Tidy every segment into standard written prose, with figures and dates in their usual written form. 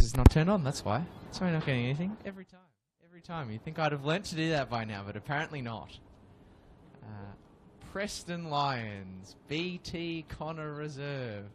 is not turned on, that's why. That's why you're not getting anything. Every time. Every time. You'd think I'd have learnt to do that by now, but apparently not. Preston Lions. BT Connor Reserve.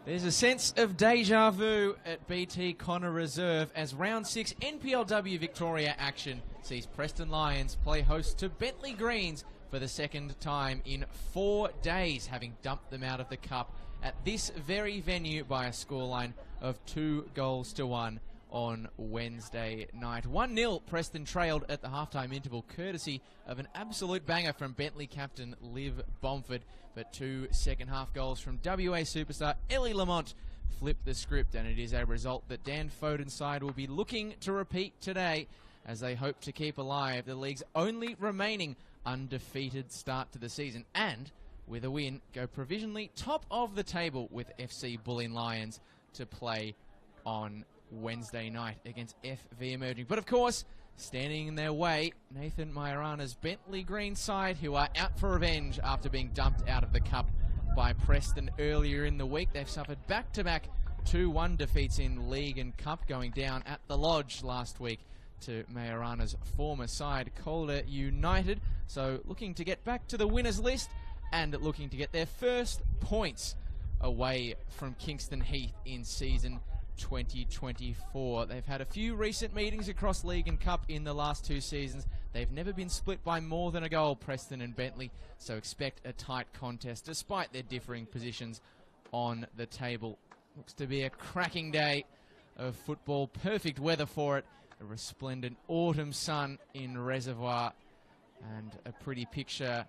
There's a sense of deja vu at BT Connor Reserve as round 6 NPLW Victoria action sees Preston Lions play host to Bentleigh Greens for the second time in 4 days, having dumped them out of the cup at this very venue by a scoreline of 2-1 on Wednesday night. 1-0 Preston trailed at the halftime interval, courtesy of an absolute banger from Bentleigh captain Liv Bomford, but 2 second-half goals from WA superstar Ellie Lamont flipped the script, and it is a result that Dan Foden's side will be looking to repeat today as they hope to keep alive the league's only remaining undefeated start to the season, and with a win go provisionally top of the table with FC Bulleen Lions to play on Wednesday night against FV Emerging. But of course, standing in their way, Nathan Majorana's Bentleigh Green side, who are out for revenge after being dumped out of the cup by Preston earlier in the week. They've suffered back-to-back 2-1 defeats in league and cup, going down at the Lodge last week to Majorana's former side, Calder United. So looking to get back to the winners list and looking to get their first points away from Kingston Heath in season 2024. They've had a few recent meetings across league and cup in the last 2 seasons. They've never been split by more than a goal, Preston and Bentleigh, so expect a tight contest despite their differing positions on the table. Looks to be a cracking day of football, perfect weather for it, a resplendent autumn sun in Reservoir, and a pretty picture,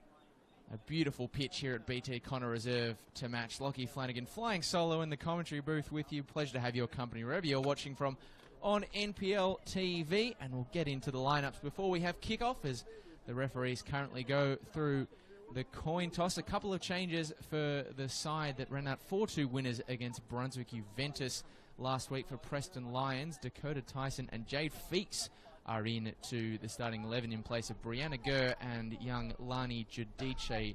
a beautiful pitch here at BT Connor Reserve to match. Lockie Flanagan flying solo in the commentary booth with you. Pleasure to have your company wherever you're watching from on NPL TV. And we'll get into the lineups before we have kickoff as the referees currently go through the coin toss. A couple of changes for the side that ran out 4-2 winners against Brunswick Juventus last week for Preston Lions. Dakota Tyson and Jade Feeks are in to the starting 11 in place of Brianna Gurr and young Lani Judice,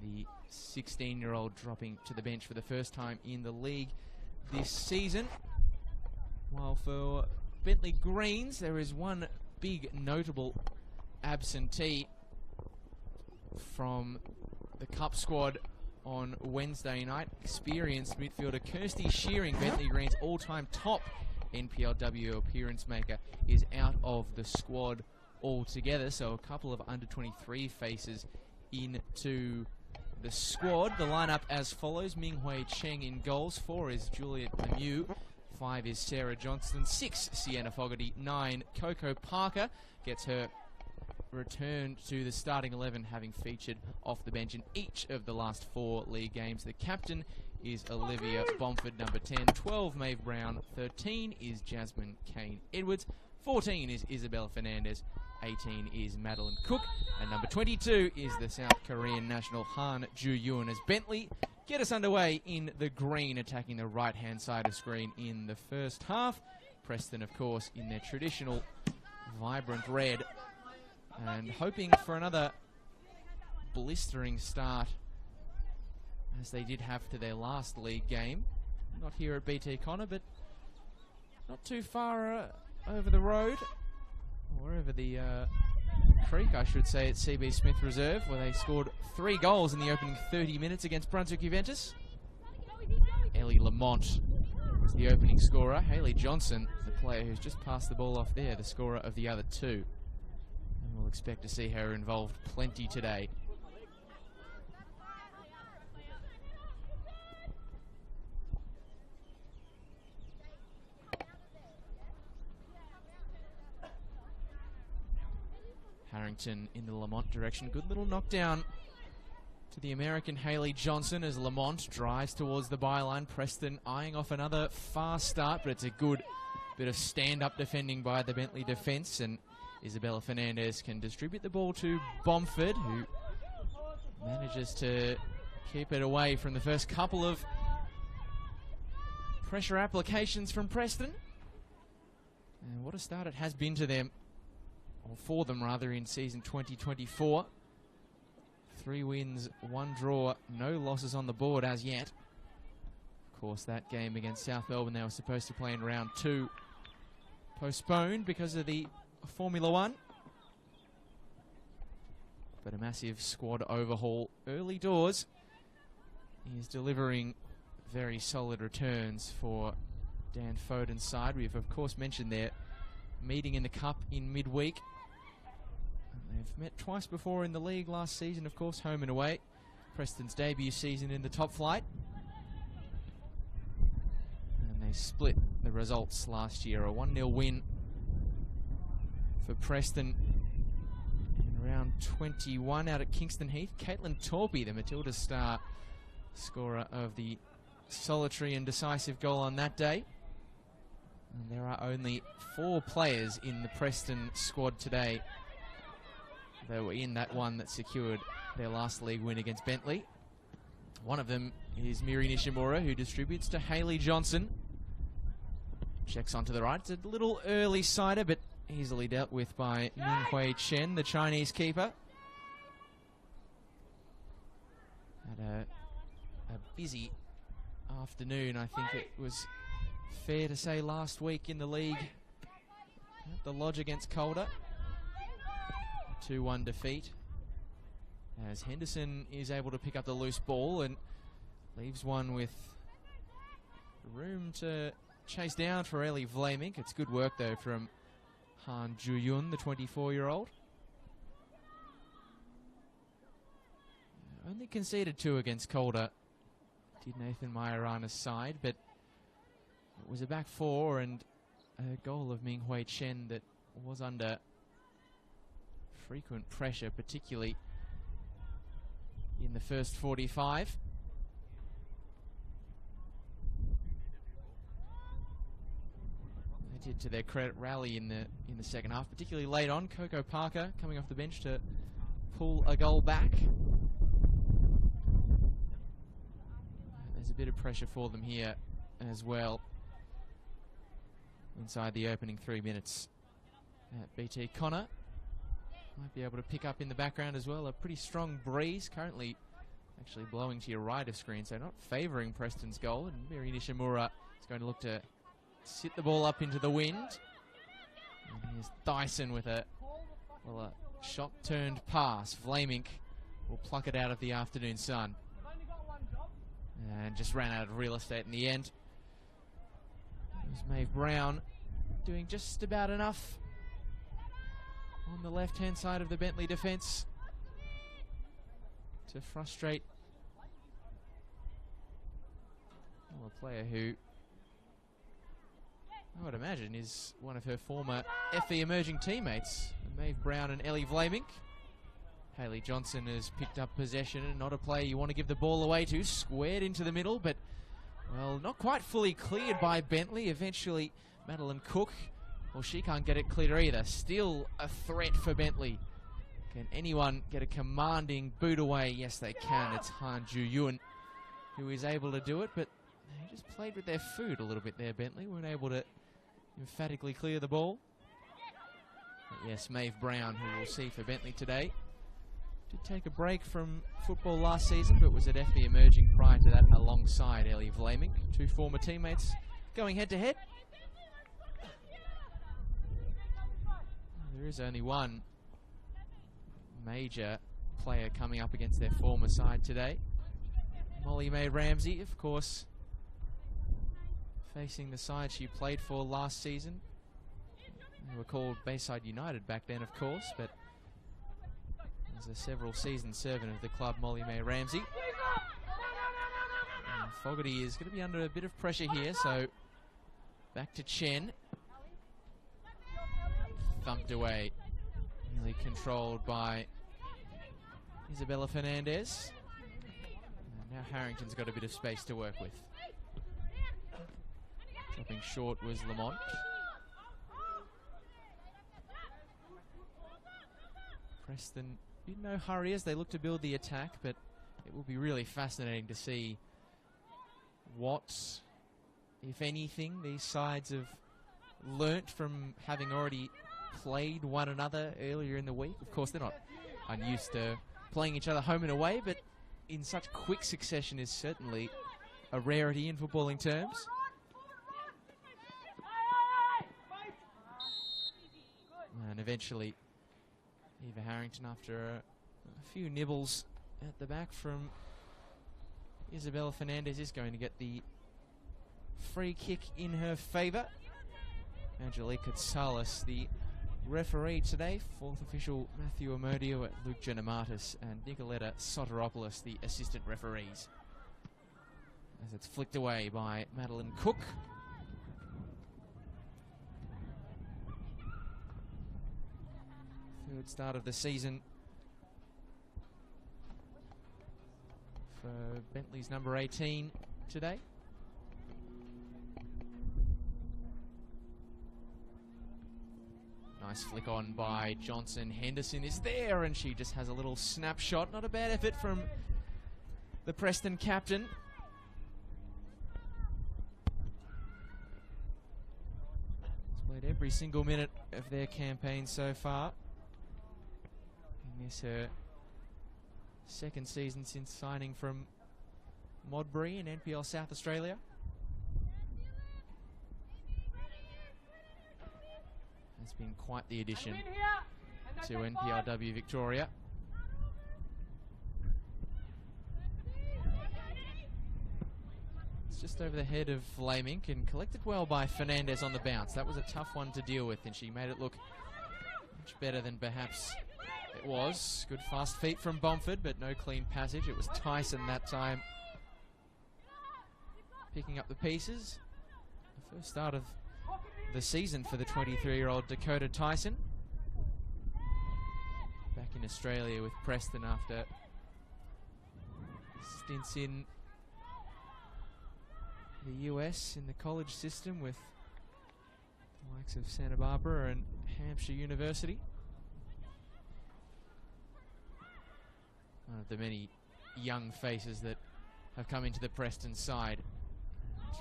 the 16-year-old dropping to the bench for the first time in the league this season. While for Bentleigh Greens, there is one big notable absentee from the Cup squad on Wednesday night. Experienced midfielder Kirsty Shearing, Bentleigh Greens' all-time top NPLW appearance maker, is out of the squad altogether, so a couple of under-23 faces into the squad. The lineup as follows: Minghui Cheng in goals, 4 is Juliet Lemieux, 5 is Sarah Johnston, 6 Sienna Fogarty, 9 Coco Parker gets her return to the starting 11, having featured off the bench in each of the last 4 league games. The captain is Olivia Bomford, number 10, 12 Maeve Brown, 13 is Jasmine Kane Edwards, 14 is Isabella Fernandez, 18 is Madeline Cook, and number 22 is the South Korean national Han Ju-Yoon, as Bentleigh get us underway in the green, attacking the right-hand side of screen in the first half. Preston, of course, in their traditional vibrant red, and hoping for another blistering start, as they did have to their last league game. Not here at BT Connor, but not too far over the road, or over the creek, I should say, at CB Smith Reserve, where they scored 3 goals in the opening 30 minutes against Brunswick Juventus. Ellie Lamont was the opening scorer. Hayley Johnson, the player who's just passed the ball off there, the scorer of the other 2. And we'll expect to see her involved plenty today. Harrington in the Lamont direction. Good little knockdown to the American Hayley Johnson as Lamont drives towards the byline. Preston eyeing off another fast start, but it's a good bit of stand-up defending by the Bentleigh defence, and Isabella Fernandez can distribute the ball to Bomford, who manages to keep it away from the first couple of pressure applications from Preston. And what a start it has been to them, or for them rather, in season 2024. 3 wins, 1 draw, no losses on the board as yet. Of course, that game against South Melbourne they were supposed to play in round 2, postponed because of the Formula 1. but a massive squad overhaul early doors. He is delivering very solid returns for Dan Foden's side. We've, of course, mentioned their meeting in the Cup in midweek. They've met twice before in the league last season, of course, home and away. Preston's debut season in the top flight. And they split the results last year. A 1-0 win for Preston in round 21 out at Kingston Heath. Caitlin Torpey, the Matilda star scorer of the solitary and decisive goal on that day. And there are only 4 players in the Preston squad today that were in that one that secured their last league win against Bentleigh. One of them is Miri Nishimura, who distributes to Hayley Johnson. Checks onto the right. It's a little early sider, but easily dealt with by Minghui Chen, the Chinese keeper. Had a busy afternoon, I think it was fair to say, last week in the league at the Lodge against Calder. 2-1 defeat, as Henderson is able to pick up the loose ball and leaves one with room to chase down for Ellie Vlamink. It's good work though from Han Ju-yun, the 24-year-old. Only conceded 2 against Calder, did Nathan Majorana's side, but it was a back 4 and a goal of Minghui Chen that was under frequent pressure, particularly in the first 45. They did, to their credit, rally in the second half, particularly late on. Coco Parker coming off the bench to pull a goal back. There's a bit of pressure for them here as well inside the opening 3 minutes at BT. Connor might be able to pick up in the background as well. A pretty strong breeze currently actually blowing to your right of screen, so not favouring Preston's goal. And Miri Nishimura is going to look to sit the ball up into the wind. And here's Dyson with a shot turned pass. Vlamink will pluck it out of the afternoon sun. And just ran out of real estate in the end. There's Maeve Brown doing just about enough on the left-hand side of the Bentleigh defence to frustrate a player who I would imagine is one of her former FE emerging teammates, Maeve Brown and Ellie Vlamink. Hayley Johnson has picked up possession, and not a player you want to give the ball away to. Squared into the middle, but, well, not quite fully cleared by Bentleigh. Eventually, Madeline Cook, well, she can't get it clear either. Still a threat for Bentleigh. Can anyone get a commanding boot away? Yes, they can. It's Han Ju-yun who is able to do it, but they just played with their food a little bit there, Bentleigh. Weren't able to emphatically clear the ball. But yes, Maeve Brown, who we'll see for Bentleigh today. Did take a break from football last season, but was at FE emerging prior to that alongside Ellie Vlamink. 2 former teammates going head-to-head. There is only one major player coming up against their former side today. Molly May Ramsey, of course, facing the side she played for last season. They were called Bayside United back then, of course, but as a several season servant of the club, Molly May Ramsey. And Fogarty is going to be under a bit of pressure here, so back to Chen. Thumped away, nearly controlled by Isabella Fernandez. And now Harrington's got a bit of space to work with. Dropping short was Lamont. Preston in no hurry as they look to build the attack, but it will be really fascinating to see what, if anything, these sides have learnt from having already played one another earlier in the week. Of course, they're not unused to playing each other home and away, but in such quick succession is certainly a rarity in footballing terms. And eventually Eva Harrington, after a few nibbles at the back from Isabella Fernandez is going to get the free kick in her favour. Angelica Salas, the referee today. Fourth official Matthew Amodio at Luke Genematis, and Nicoletta Soteropoulos, the assistant referees. As it's flicked away by Madeline Cook. Third start of the season for Bentleigh's number 18 today. Nice flick on by Johnson. Henderson is there, and she just has a little snapshot. Not a bad effort from the Preston captain. He's played every single minute of their campaign so far. And this her second season since signing from Modbury in NPL South Australia. Has been quite the addition to NPLW Victoria. It's just over the head of Flamink and collected well by Fernandez on the bounce. That was a tough one to deal with, and she made it look much better than perhaps it was. Good fast feet from Bomford, but no clean passage. It was Tyson that time picking up the pieces. The first start of the season for the 23-year-old Dakota Tyson. Back in Australia with Preston after stints in the US in the college system with the likes of Santa Barbara and Hampshire University. One of the many young faces that have come into the Preston side.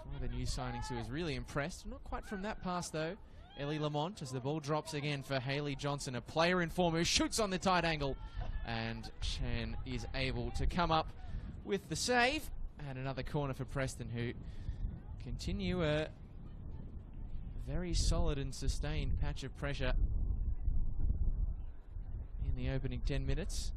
One of the new signings who is really impressed. Not quite from that pass though. Ellie Lamont as the ball drops again for Hayley Johnson, a player in form who shoots on the tight angle. And Chan is able to come up with the save. And another corner for Preston, who continue a very solid and sustained patch of pressure in the opening 10 minutes.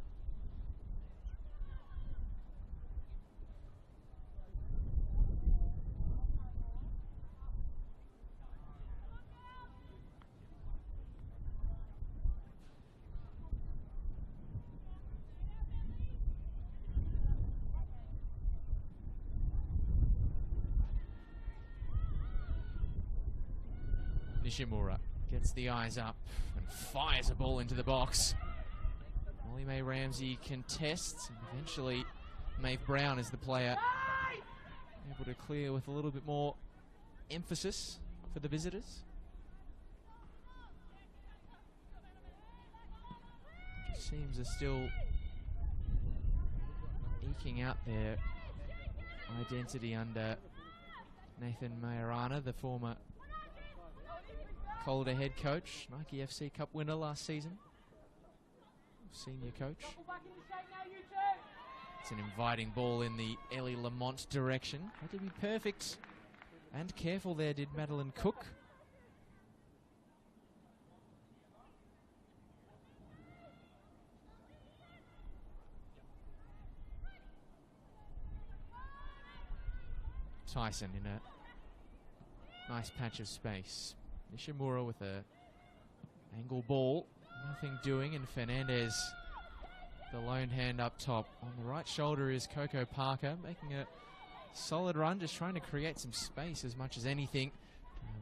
Nishimura gets the eyes up and fires a ball into the box. Molly May Ramsey contests, and eventually Maeve Brown is the player able to clear with a little bit more emphasis for the visitors. Teams are still eking out their identity under Nathan Majorana, the former Calder head coach, Nike FC Cup winner last season, senior coach. It's an inviting ball in the Ellie Lamont direction. Had to be perfect and careful there, did Madeline Cook. Tyson in a nice patch of space. Nishimura with a angle ball, nothing doing, and Fernandez, the lone hand up top. On the right shoulder is Coco Parker, making a solid run, just trying to create some space as much as anything.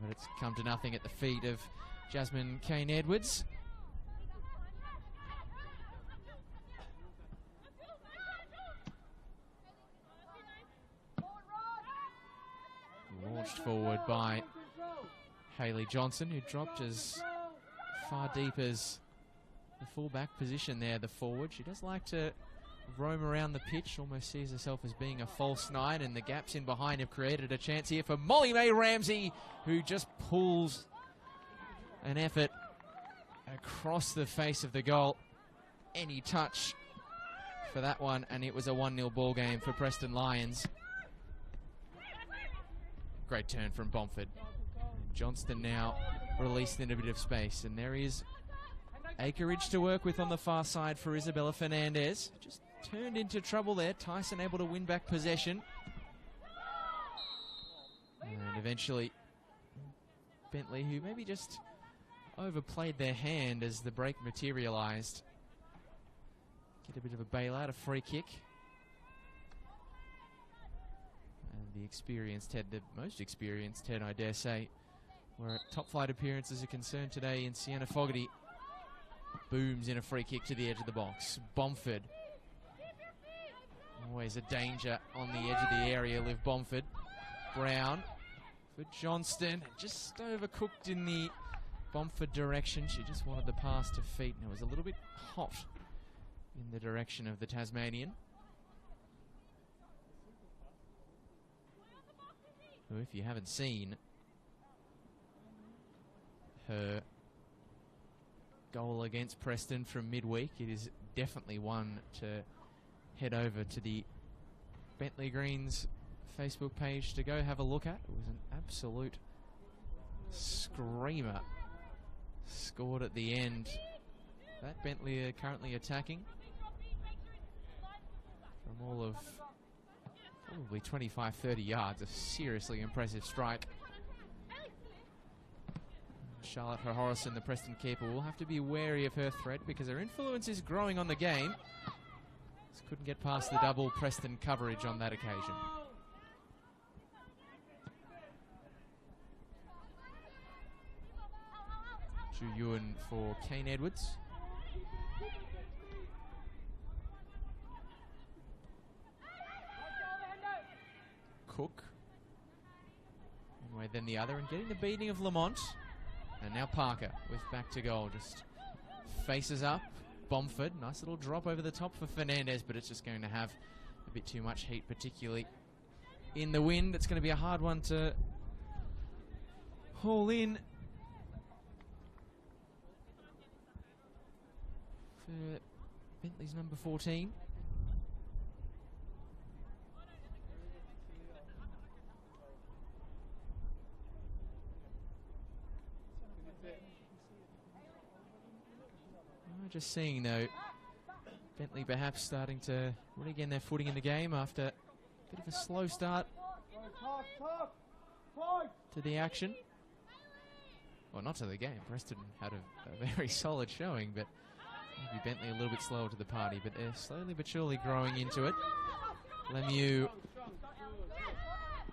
But it's come to nothing at the feet of Jasmine Kane-Edwards. Launched forward by Hayley Johnson, who dropped as far deep as the full-back position there, the forward. She does like to roam around the pitch, almost sees herself as being a false nine, and the gaps in behind have created a chance here for Molly May Ramsey, who just pulls an effort across the face of the goal. Any touch for that one, and it was a 1-0 ball game for Preston Lions. Great turn from Bomford. Johnston now released in a bit of space, and there is acreage to work with on the far side for Isabella Fernandez. Just turned into trouble there. Tyson able to win back possession. And eventually, Bentleigh, who maybe just overplayed their hand as the break materialised, get a bit of a bailout, a free kick. And the experienced head, the most experienced head, I dare say, where top flight appearances are concerned today in Sienna Fogarty, booms in a free kick to the edge of the box. Bomford, always a danger on the edge of the area, Liv Bomford. Brown for Johnston, just overcooked in the Bomford direction. She just wanted the pass to feet, and it was a little bit hot in the direction of the Tasmanian, who, if you haven't seen her goal against Preston from midweek, it is definitely one to head over to the Bentleigh Greens Facebook page to go have a look at. It was an absolute screamer scored at the end. That Bentleigh are currently attacking from all of probably 25-30 yards. A seriously impressive strike. Charlotte Horrison, the Preston keeper, will have to be wary of her threat because her influence is growing on the game. Just couldn't get past the double Preston coverage on that occasion. Ju Ewan for Kane Edwards. Cook. One way then the other, and getting the beating of Lamont. And now Parker with back to goal. Just faces up. Bomford. Nice little drop over the top for Fernandez, but it's just going to have a bit too much heat, particularly in the wind. It's going to be a hard one to haul in for Bentleigh's number 14. Just seeing, though, Bentleigh perhaps starting to regain their footing in the game after a bit of a slow start to the action. Well, not to the game. Preston had a very solid showing, but maybe Bentleigh a little bit slower to the party, but they're slowly but surely growing into it. Lemieux,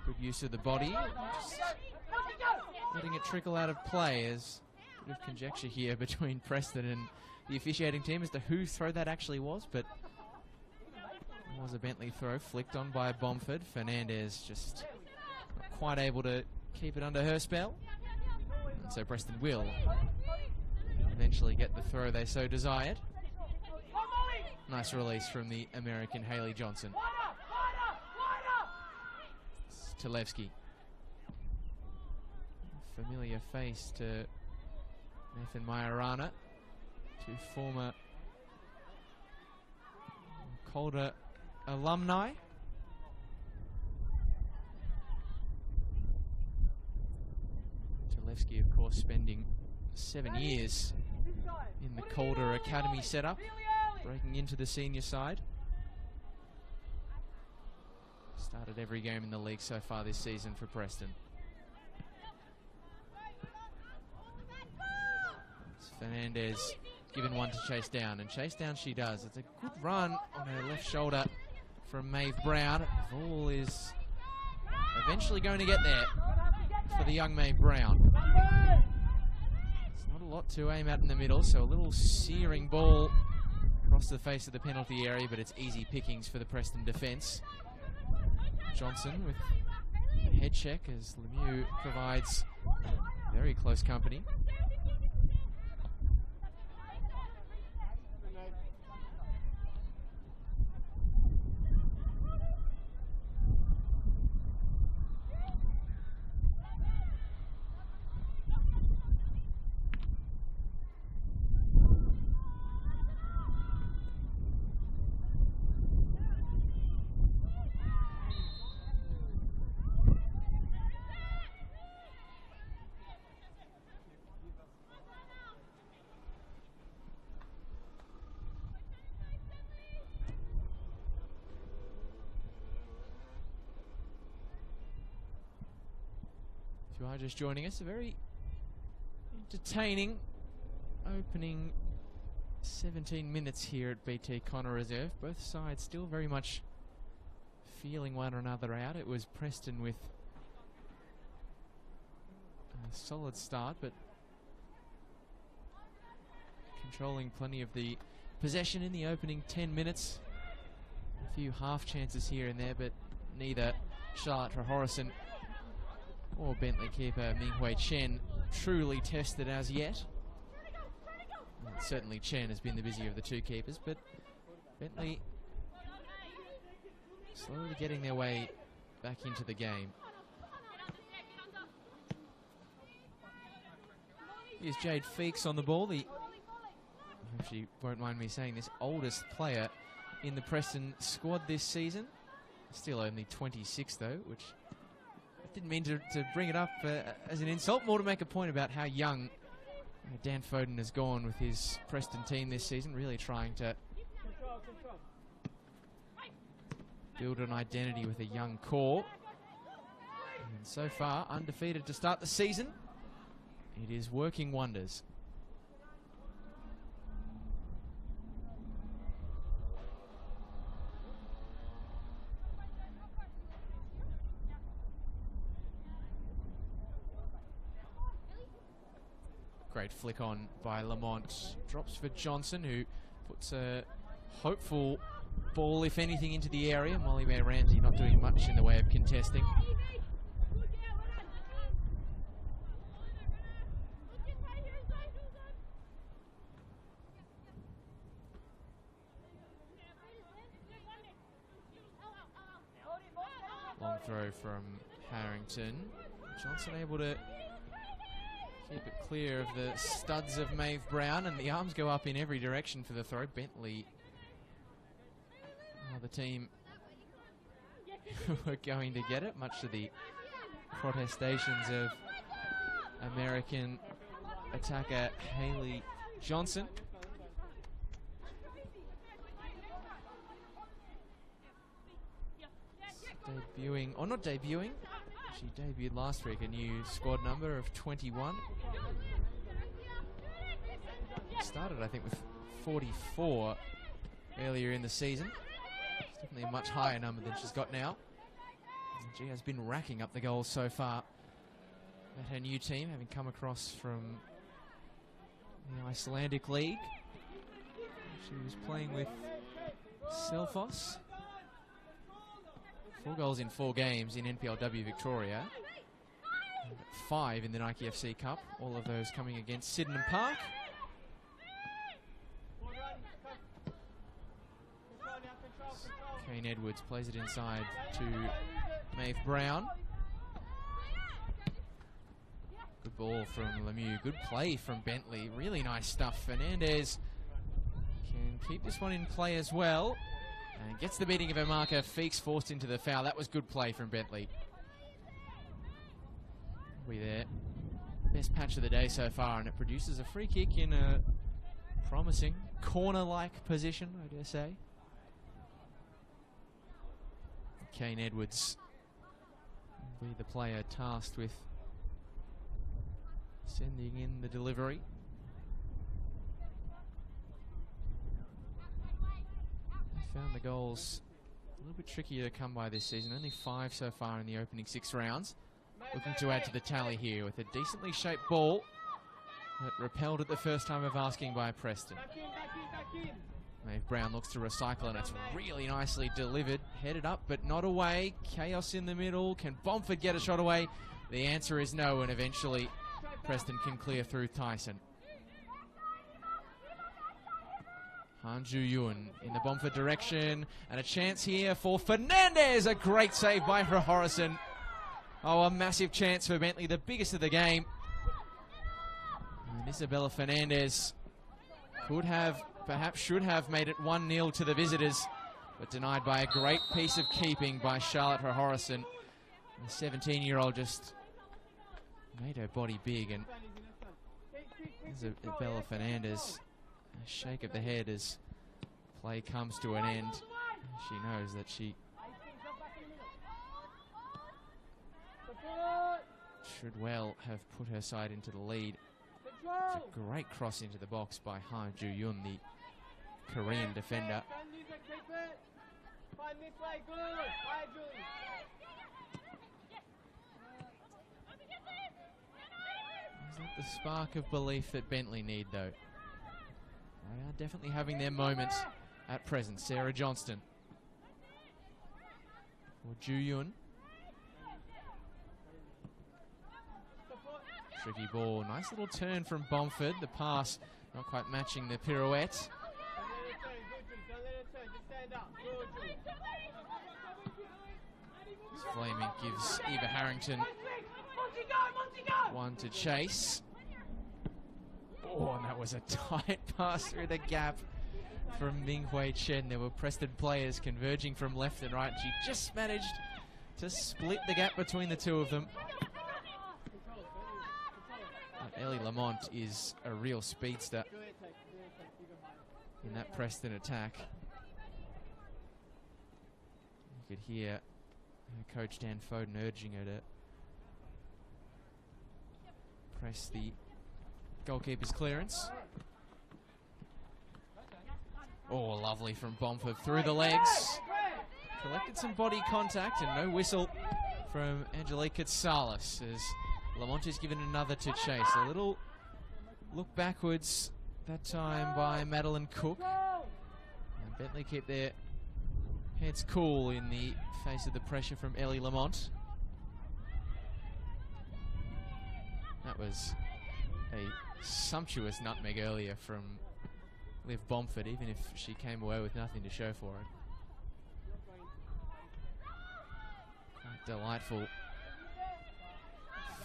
good use of the body, just letting it trickle out of play. As a bit of conjecture here between Preston and the officiating team as to whose throw that actually was, but it was a Bentleigh throw flicked on by Bomford. Fernandez just not quite able to keep it under her spell, and so Preston will eventually get the throw they so desired. Nice release from the American Haley Johnson. Talevski, familiar face to Nathan Majorana, two former Calder alumni. Talevski, of course, spending 7 years in the Calder Academy setup, breaking into the senior side. Started every game in the league so far this season for Preston. It's Fernandez given one to chase down, and chase down she does. It's a good run on her left shoulder from Maeve Brown. Ball is eventually going to get there for the young Maeve Brown. It's not a lot to aim at in the middle, so a little searing ball across the face of the penalty area, but it's easy pickings for the Preston defence. Johnson with a head check as Lemieux provides very close company. If you are just joining us, a very entertaining opening 17 minutes here at BT Connor Reserve. Both sides still very much feeling one another out. It was Preston with a solid start, but controlling plenty of the possession in the opening 10 minutes. A few half chances here and there, but neither Charlotte Horrison or Bentleigh keeper Minghui Chen truly tested as yet. Well, certainly Chen has been the busier of the two keepers, but Bentleigh slowly getting their way back into the game. Here's Jade Feeks on the ball, the, I hope she won't mind me saying this, oldest player in the Preston squad this season. Still only 26 though, which I didn't mean to bring it up as an insult, more to make a point about how young Dan Foden has gone with his Preston team this season, really trying to build an identity with a young core. And so far, undefeated to start the season. It is working wonders. Great flick on by Lamont. Drops for Johnson, who puts a hopeful ball, if anything, into the area. Molly Mae Ramsey not doing much in the way of contesting. Long throw from Harrington. Johnson able to keep it clear of the studs of Maeve Brown, and the arms go up in every direction for the throw. Bentleigh, the team were going to get it, much to the protestations of American attacker Hayley Johnson. Debuting, or not debuting, she debuted last week, a new squad number of 21. Started, I think, with 44 earlier in the season. It's definitely a much higher number than she's got now. And she has been racking up the goals so far at her new team, having come across from the Icelandic League. She was playing with Selfoss. 4 goals in 4 games in NPLW Victoria. 5 in the Nike FC Cup. All of those coming against Sydenham Park. Kane Edwards plays it inside to Maeve Brown. Good ball from Lemieux. Good play from Bentleigh. Really nice stuff. Fernandez can keep this one in play as well. And gets the beating of her marker. Feeks forced into the foul. That was good play from Bentleigh. We there. Best patch of the day so far, and it produces a free kick in a promising corner-like position, I dare say. Kane Edwards will be the player tasked with sending in the delivery. Found the goals a little bit trickier to come by this season. Only 5 so far in the opening 6 rounds. Looking to add to the tally here with a decently shaped ball that repelled at the first time of asking by Preston. Maeve Brown looks to recycle, and it's really nicely delivered. Headed up, but not away. Chaos in the middle. Can Bomford get a shot away? The answer is no, and eventually Preston can clear through Tyson. Han Ju-Yun in the Bomford direction, and a chance here for Fernandez. A great save by Horrison. Oh, a massive chance for Bentleigh, the biggest of the game. And Isabella Fernandez could have, perhaps should have made it 1-0 to the visitors, but denied by a great piece of keeping by Charlotte Horrison. The 17-year-old just made her body big, and Isabella Fernandez, a shake of the head as play comes to an end. She knows that she should well have put her side into the lead. It's a great cross into the box by Ha Ju-yun, the Korean defender. Is that the spark of belief that Bentleigh need, though? They are definitely having their moments at present. Sarah Johnston. For Ju-yun. Tricky ball. Nice little turn from Bomford. The pass not quite matching the pirouette. Flaming gives Eva Harrington one to chase. Oh, and that was a tight pass through the gap from Ming-Hui Chen. There were Preston players converging from left and right. She just managed to split the gap between the two of them. Ellie Lamont is a real speedster in that Preston attack. You could hear her coach Dan Foden urging her to press the goalkeeper's clearance. Oh, lovely from Bomford through the legs. Collected some body contact and no whistle from Angelique Katsalis as Lamont is given another to chase. A little look backwards that time by Madeline Cook. And Bentleigh keep their heads cool in the face of the pressure from Ellie Lamont. That was a sumptuous nutmeg earlier from Liv Bomford, even if she came away with nothing to show for it. Quite delightful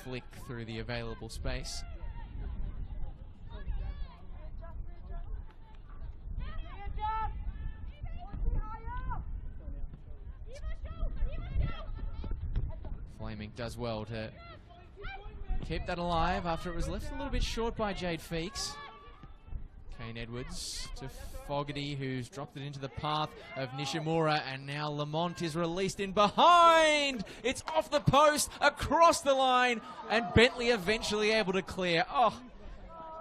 flick through the available space. Flaming does well to keep that alive after it was left a little bit short by Jade Feeks. Kane Edwards to Fogarty, who's dropped it into the path of Nishimura, and now Lamont is released in behind. It's off the post, across the line, and Bentleigh eventually able to clear. Oh,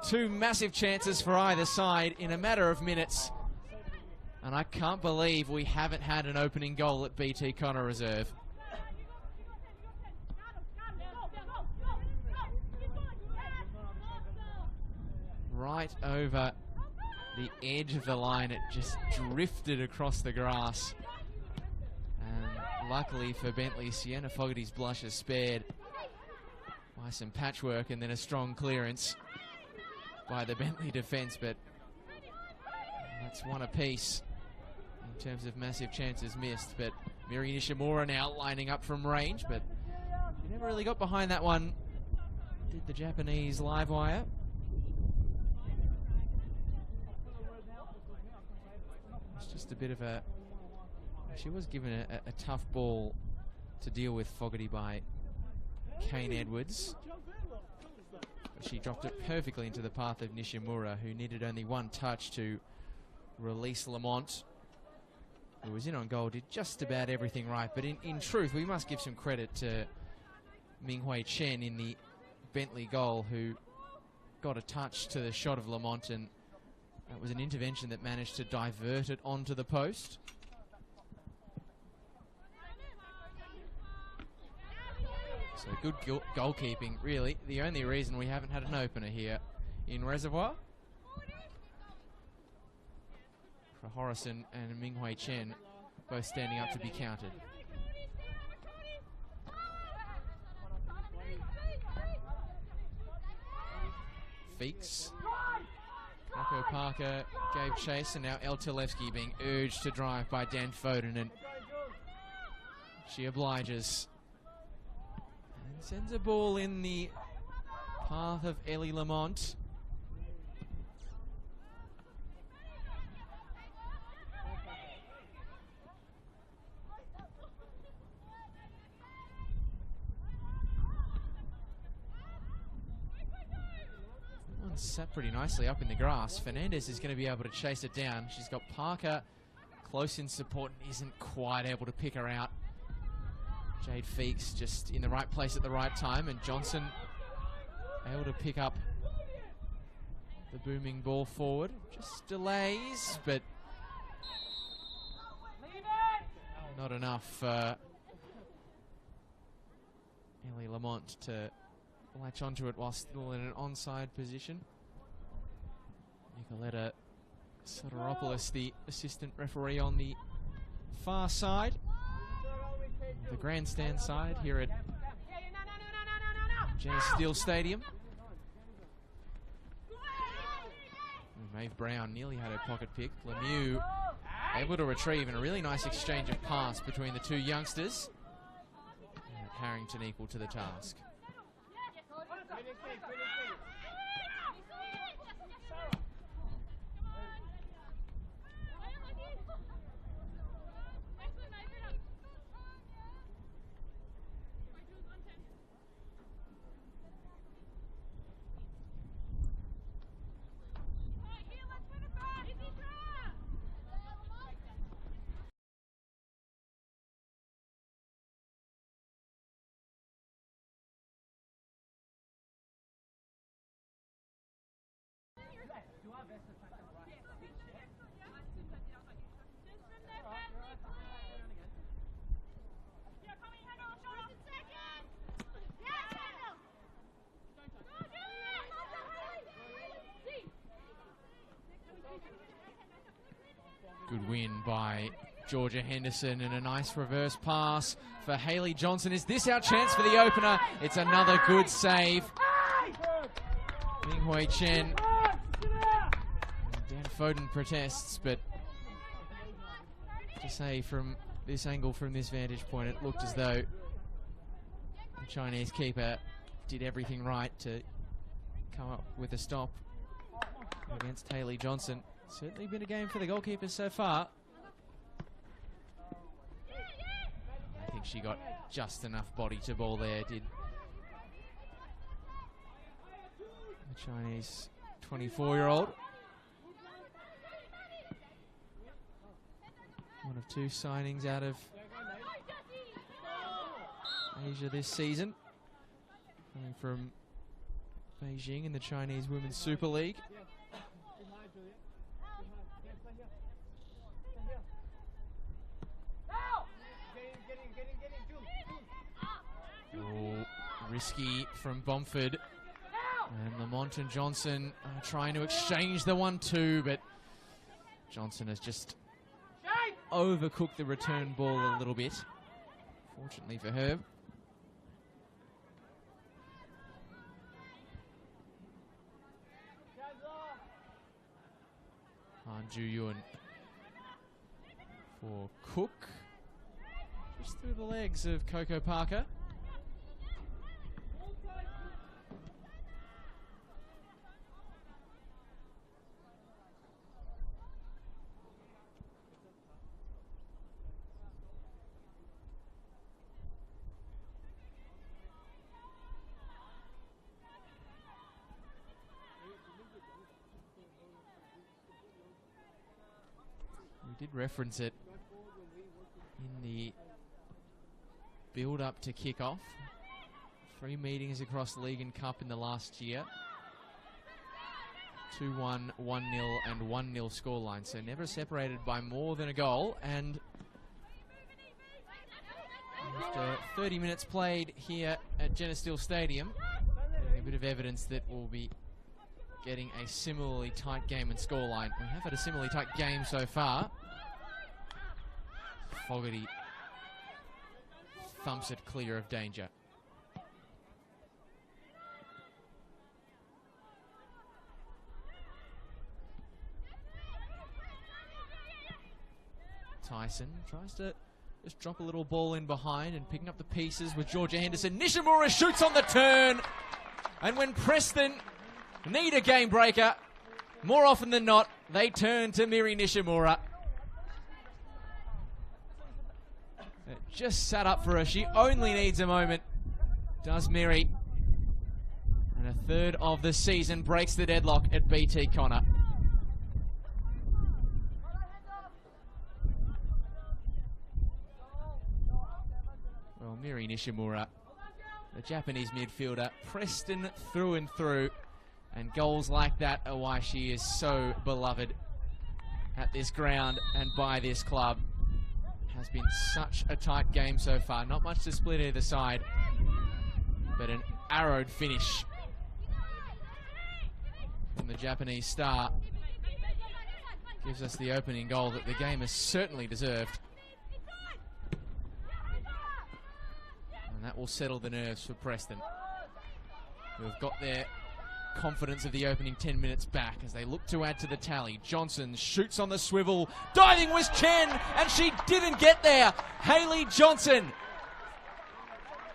two massive chances for either side in a matter of minutes. And I can't believe we haven't had an opening goal at BT Connor Reserve. Right over the edge of the line, it just drifted across the grass. And luckily for Bentleigh, Sienna Fogarty's blush is spared by some patchwork and then a strong clearance by the Bentleigh defence, but that's one apiece in terms of massive chances missed. But Miri Nishimura now lining up from range, but she never really got behind that one, did the Japanese live wire. Just a bit of a... She was given a tough ball to deal with, Fogarty, by Kane Edwards. But she dropped it perfectly into the path of Nishimura, who needed only one touch to release Lamont, who was in on goal, did just about everything right. But in truth, we must give some credit to Ming-Hui Chen in the Bentleigh goal, who got a touch to the shot of Lamont, and that was an intervention that managed to divert it onto the post. So good goalkeeping, really. The only reason we haven't had an opener here in Reservoir. For Horrison and Ming-Hui Chen, both standing up to be counted. Feeks. Marco Parker gave chase, and now El Tilevsky being urged to drive by Dan Foden, and she obliges and sends a ball in the path of Ellie Lamont. Sat pretty nicely up in the grass. Fernandez is going to be able to chase it down. She's got Parker close in support and isn't quite able to pick her out. Jade Feeks just in the right place at the right time, and Johnson able to pick up the booming ball forward. Just delays, but not enough for Ellie Lamont to latch onto it while still in an onside position. Nicoletta Soteropoulos, the assistant referee on the far side, the grandstand side here at Jenna Steele Stadium. Maeve Brown nearly had her pocket pick. Lemieux able to retrieve, and a really nice exchange of pass between the two youngsters. And Harrington equal to the task. Good win by Georgia Henderson, and a nice reverse pass for Hayley Johnson. Is this our chance for the opener? It's another good save. Minghui Chen. Dan Foden protests, but to say from this angle, from this vantage point, it looked as though the Chinese keeper did everything right to come up with a stop against Hayley Johnson. Certainly been a game for the goalkeepers so far. I think she got just enough body to ball there, did the Chinese 24-year-old. One of two signings out of Asia this season, coming from Beijing in the Chinese Women's Super League. Oh, risky from Bomford. And Lamont and Johnson are trying to exchange the 1-2, but Johnson has just overcooked the return ball a little bit, fortunately for her. Han Ju-Yun for Cook. Just through the legs of Coco Parker. We did reference it in the build-up to kick-off. 3 meetings across League and Cup in the last year. 2-1, 1-0 and 1-0 scoreline, so never separated by more than a goal. And after 30 minutes played here at Jenna Steele Stadium, a bit of evidence that we'll be getting a similarly tight game and scoreline. We have had a similarly tight game so far. Fogarty thumps it clear of danger. Tyson tries to just drop a little ball in behind and picking up the pieces with Georgia Henderson. Nishimura shoots on the turn. And when Preston need a game breaker, more often than not, they turn to Miri Nishimura. It just sat up for her. She only needs a moment, does Miri. And a third of the season breaks the deadlock at BT Connor. Well, Miri Nishimura. The Japanese midfielder, Preston through and through. And goals like that are why she is so beloved at this ground and by this club. Has been such a tight game so far. Not much to split either side, but an arrowed finish from the Japanese star gives us the opening goal that the game has certainly deserved. And that will settle the nerves for Preston, who have got their confidence of the opening 10 minutes back as they look to add to the tally. Johnson shoots on the swivel. Diving was Chen, and she didn't get there. Hayley Johnson,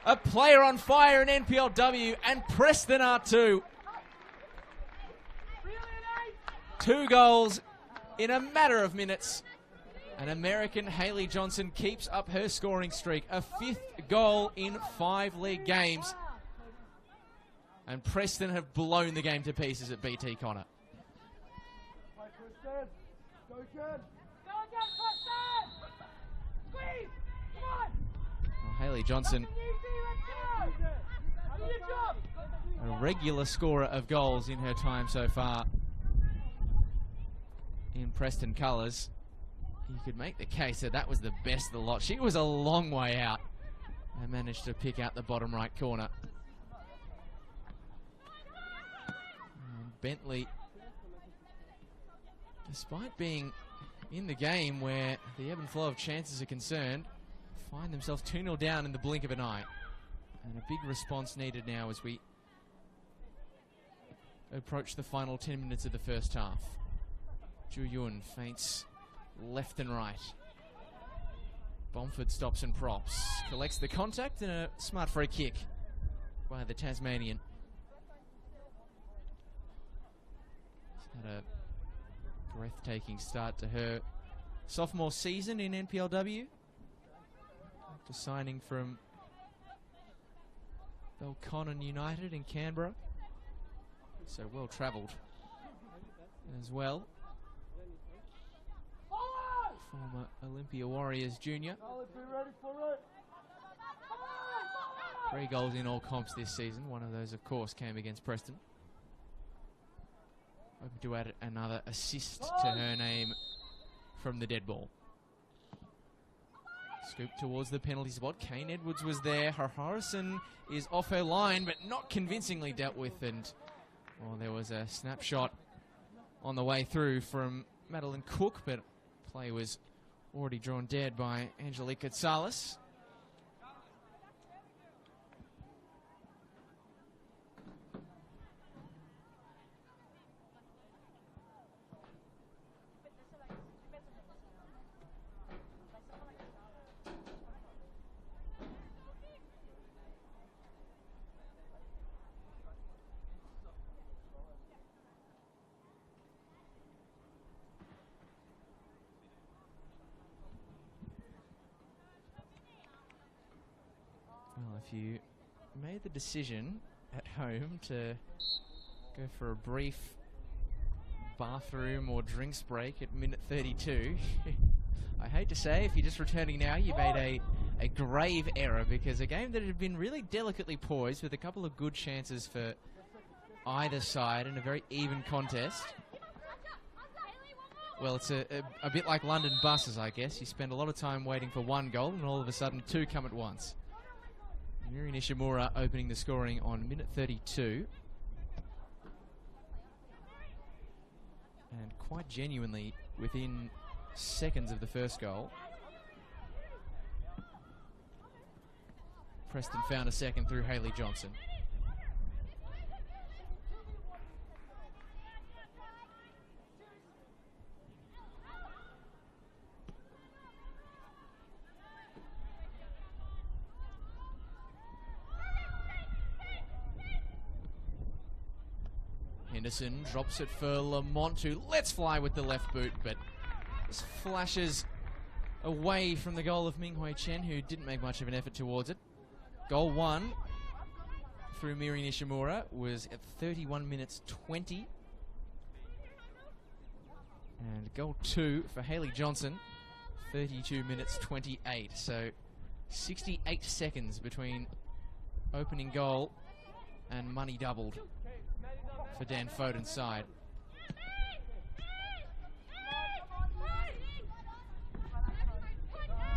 a player on fire in NPLW, and Preston are too. 2 goals in a matter of minutes. And American Hayley Johnson keeps up her scoring streak. A 5th goal in 5 league games. And Preston have blown the game to pieces at BT Connor. Well, Hayley Johnson, a regular scorer of goals in her time so far in Preston colours. You could make the case that that was the best of the lot. She was a long way out and managed to pick out the bottom right corner. Bentleigh, despite being in the game where the ebb and flow of chances are concerned, find themselves 2-0 down in the blink of an eye. And a big response needed now as we approach the final 10 minutes of the first half. Ju Yun feints left and right. Bomford stops and props. Collects the contact and a smart free kick by the Tasmanian. Had a breathtaking start to her sophomore season in NPLW after signing from Belconnen United in Canberra. So well travelled as well. Former Olympia Warriors junior. 3 goals in all comps this season. One of those, of course, came against Preston. Hoping to add another assist to her name from the dead ball. Scoop towards the penalty spot. Kane Edwards was there. Her Harrison is off her line, but not convincingly dealt with. And well, there was a snapshot on the way through from Madeline Cook, but play was already drawn dead by Angelique Gonzalez. Well, if you made the decision at home to go for a brief bathroom or drinks break at minute 32, I hate to say, if you're just returning now, you made a grave error, because a game that had been really delicately poised with a couple of good chances for either side and a very even contest. Well, it's a bit like London buses, I guess. You spend a lot of time waiting for one goal and all of a sudden 2 come at once. Miri Nishimura opening the scoring on minute 32. And quite genuinely within seconds of the first goal. Preston found a second through Hayley Johnson. Henderson drops it for Lamont, who lets fly with the left boot, but just flashes away from the goal of Minghui Chen, who didn't make much of an effort towards it. Goal 1 through Miri Nishimura was at 31 minutes 20. And goal 2 for Hayley Johnson, 32 minutes 28. So 68 seconds between opening goal and money doubled for Dan Foden's side.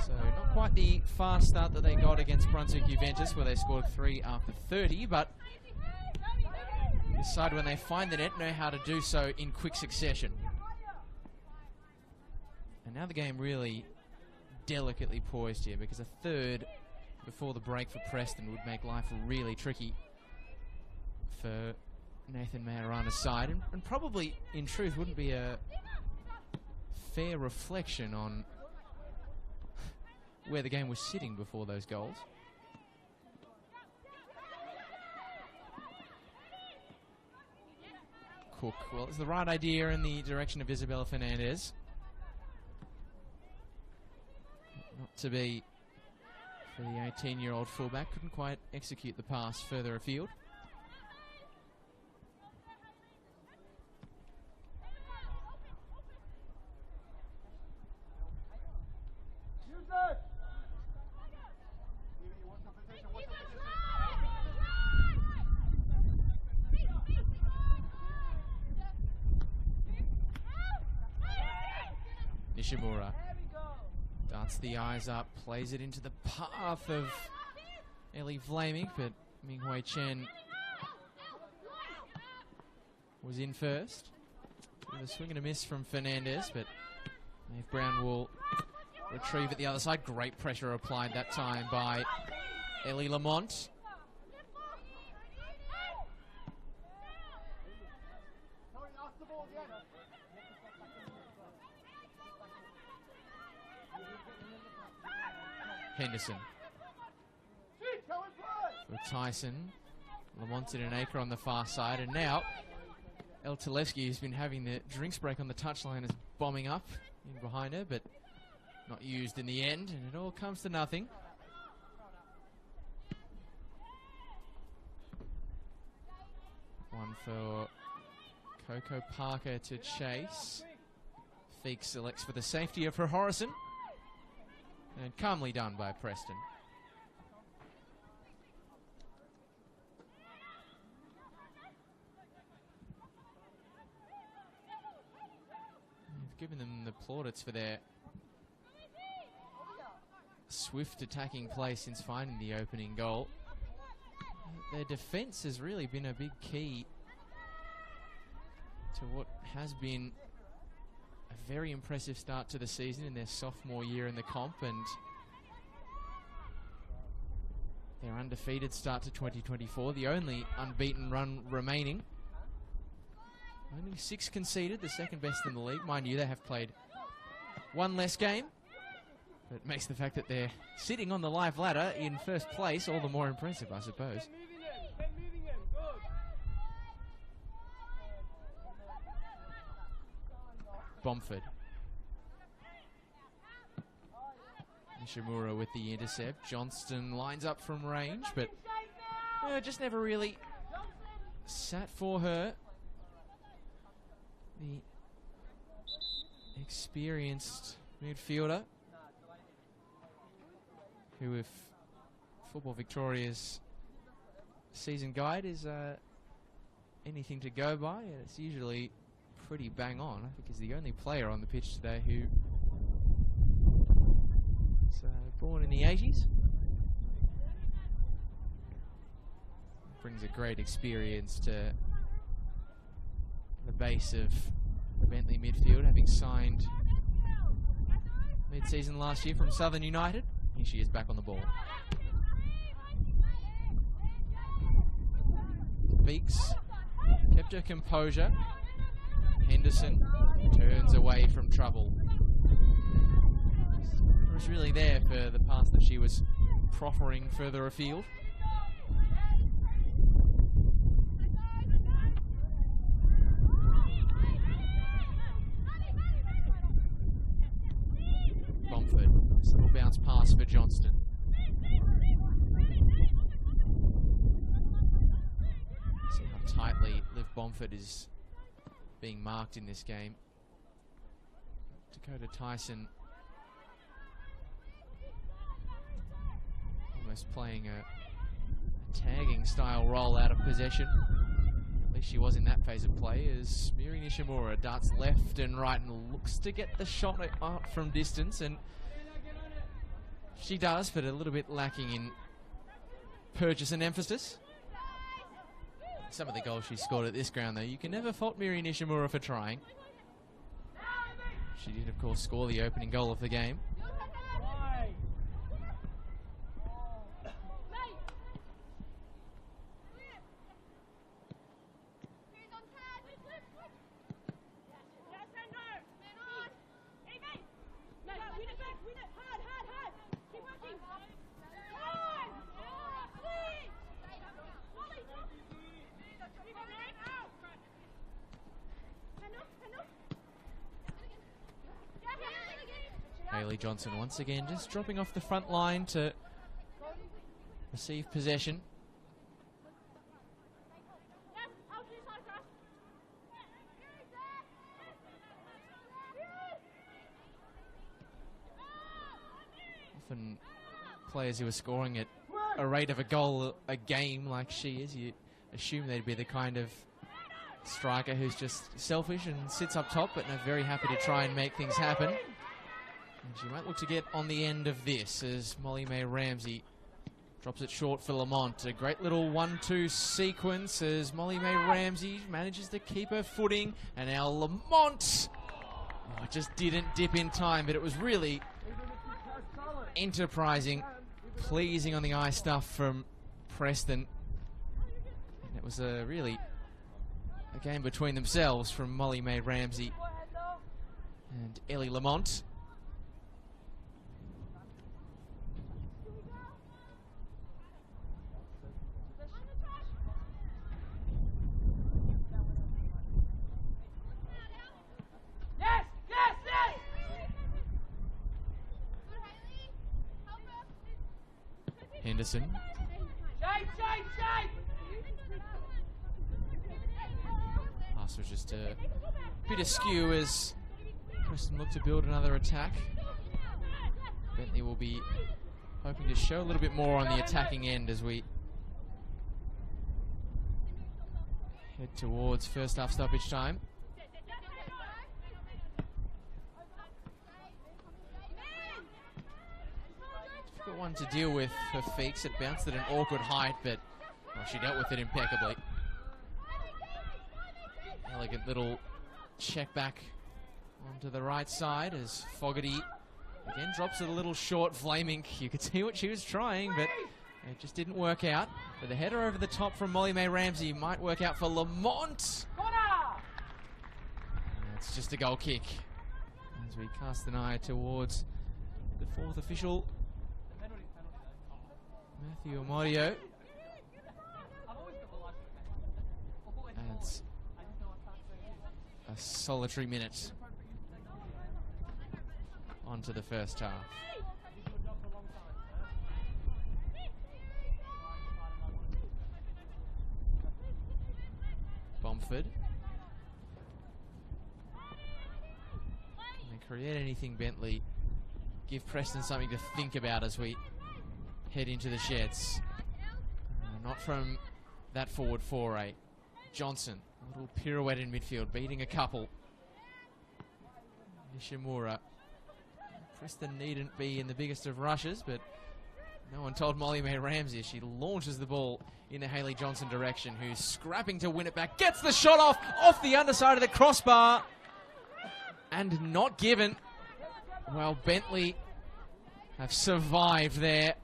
So not quite the fast start that they got against Brunswick Juventus, where they scored 3 after 30, but this side, when they find the net, know how to do so in quick succession. And now the game really delicately poised here, because a third before the break for Preston would make life really tricky for Nathan Majorana's side, and probably, in truth, wouldn't be a fair reflection on where the game was sitting before those goals. Cook, well, it's the right idea in the direction of Isabella Fernandez. Not to be for the 18-year-old fullback, couldn't quite execute the pass further afield. Nishimura darts the eyes up, plays it into the path of Ellie Vlamic, but Minghui Chen was in first. With a swing and a miss from Fernandez, but Maeve Brown will retrieve at the other side. Great pressure applied that time by Ellie Lamont. Henderson for Tyson. Lamont in an acre on the far side, and now El Talevsky, who's been having the drinks break on the touchline, is bombing up in behind her, but not used in the end, and it all comes to nothing. One for Coco Parker to chase. Feek selects for the safety of her Horison. And calmly done by Preston. We've given them the plaudits for their swift attacking play since finding the opening goal. Their defence has really been a big key to what has been a very impressive start to the season in their sophomore year in the comp, and their undefeated start to 2024, the only unbeaten run remaining. Only 6 conceded, the second best in the league. Mind you, they have played one less game, but it makes the fact that they're sitting on the live ladder in first place all the more impressive, I suppose. Bomford. Nishimura with the intercept. Johnston lines up from range, but just never really sat for her. The experienced midfielder, who, if Football Victoria's season guide is anything to go by, it's usually pretty bang on. I think he's the only player on the pitch today who is born in the 80s. Brings a great experience to the base of the Bentleigh midfield, having signed mid-season last year from Southern United. Here she is back on the ball. Beeks kept her composure. Henderson turns away from trouble. Was really there for the pass that she was proffering further afield. Bomford, this little bounce pass for Johnston. See how tightly Liv Bomford is being marked in this game. Dakota Tyson almost playing a tagging style role out of possession. At least she was in that phase of play, as Miri Nishimura darts left and right and looks to get the shot out from distance, and she does, but a little bit lacking in purchase and emphasis. Some of the goals she scored at this ground, though, you can never fault Miri Nishimura for trying. She did, of course, score the opening goal of the game. Hayley Johnson once again just dropping off the front line to receive possession. Often players who are scoring at a rate of a goal a game like she is, you assume they'd be the kind of striker who's just selfish and sits up top, but are very happy to try and make things happen. And she might look to get on the end of this as Molly May Ramsey drops it short for Lamont. A great little 1-2 sequence as Molly May Ramsey manages to keep her footing. And now Lamont, it just didn't dip in time, but it was really enterprising, pleasing on the eye stuff from Preston. And it was really a game between themselves from Molly May Ramsey and Ellie Lamont. Henderson. Pass was just a bit askew as Preston looked to build another attack. Bentleigh will be hoping to show a little bit more on the attacking end as we head towards first half stoppage time. One to deal with for Feeks. It bounced at an awkward height, but she dealt with it impeccably. Elegant little check back onto the right side as Fogarty again drops it a little short. Flaming, you could see what she was trying, but it just didn't work out. But the header over the top from Molly May Ramsey might work out for Lamont. It's just a goal kick as we cast an eye towards the fourth official, Matthew Amodio. Adds a solitary minute onto the first half. Bomford. Can they create anything, Bentleigh? Give Preston something to think about as we head into the sheds. Not from that forward foray. Johnson, a little pirouette in midfield, beating a couple. Nishimura. Preston needn't be in the biggest of rushes, but no one told Molly May Ramsey as she launches the ball in the Hayley Johnson direction, who's scrapping to win it back. Gets the shot off the underside of the crossbar, and not given. Well, Bentleigh have survived there.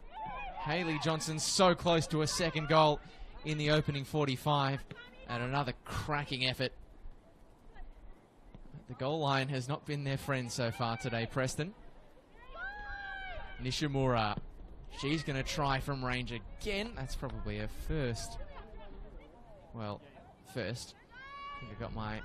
Hayley Johnson so close to a second goal in the opening 45, and another cracking effort. The goal line has not been their friend so far today, Preston. Nishimura, she's going to try from range again. That's probably her first. Well, first. I think I got my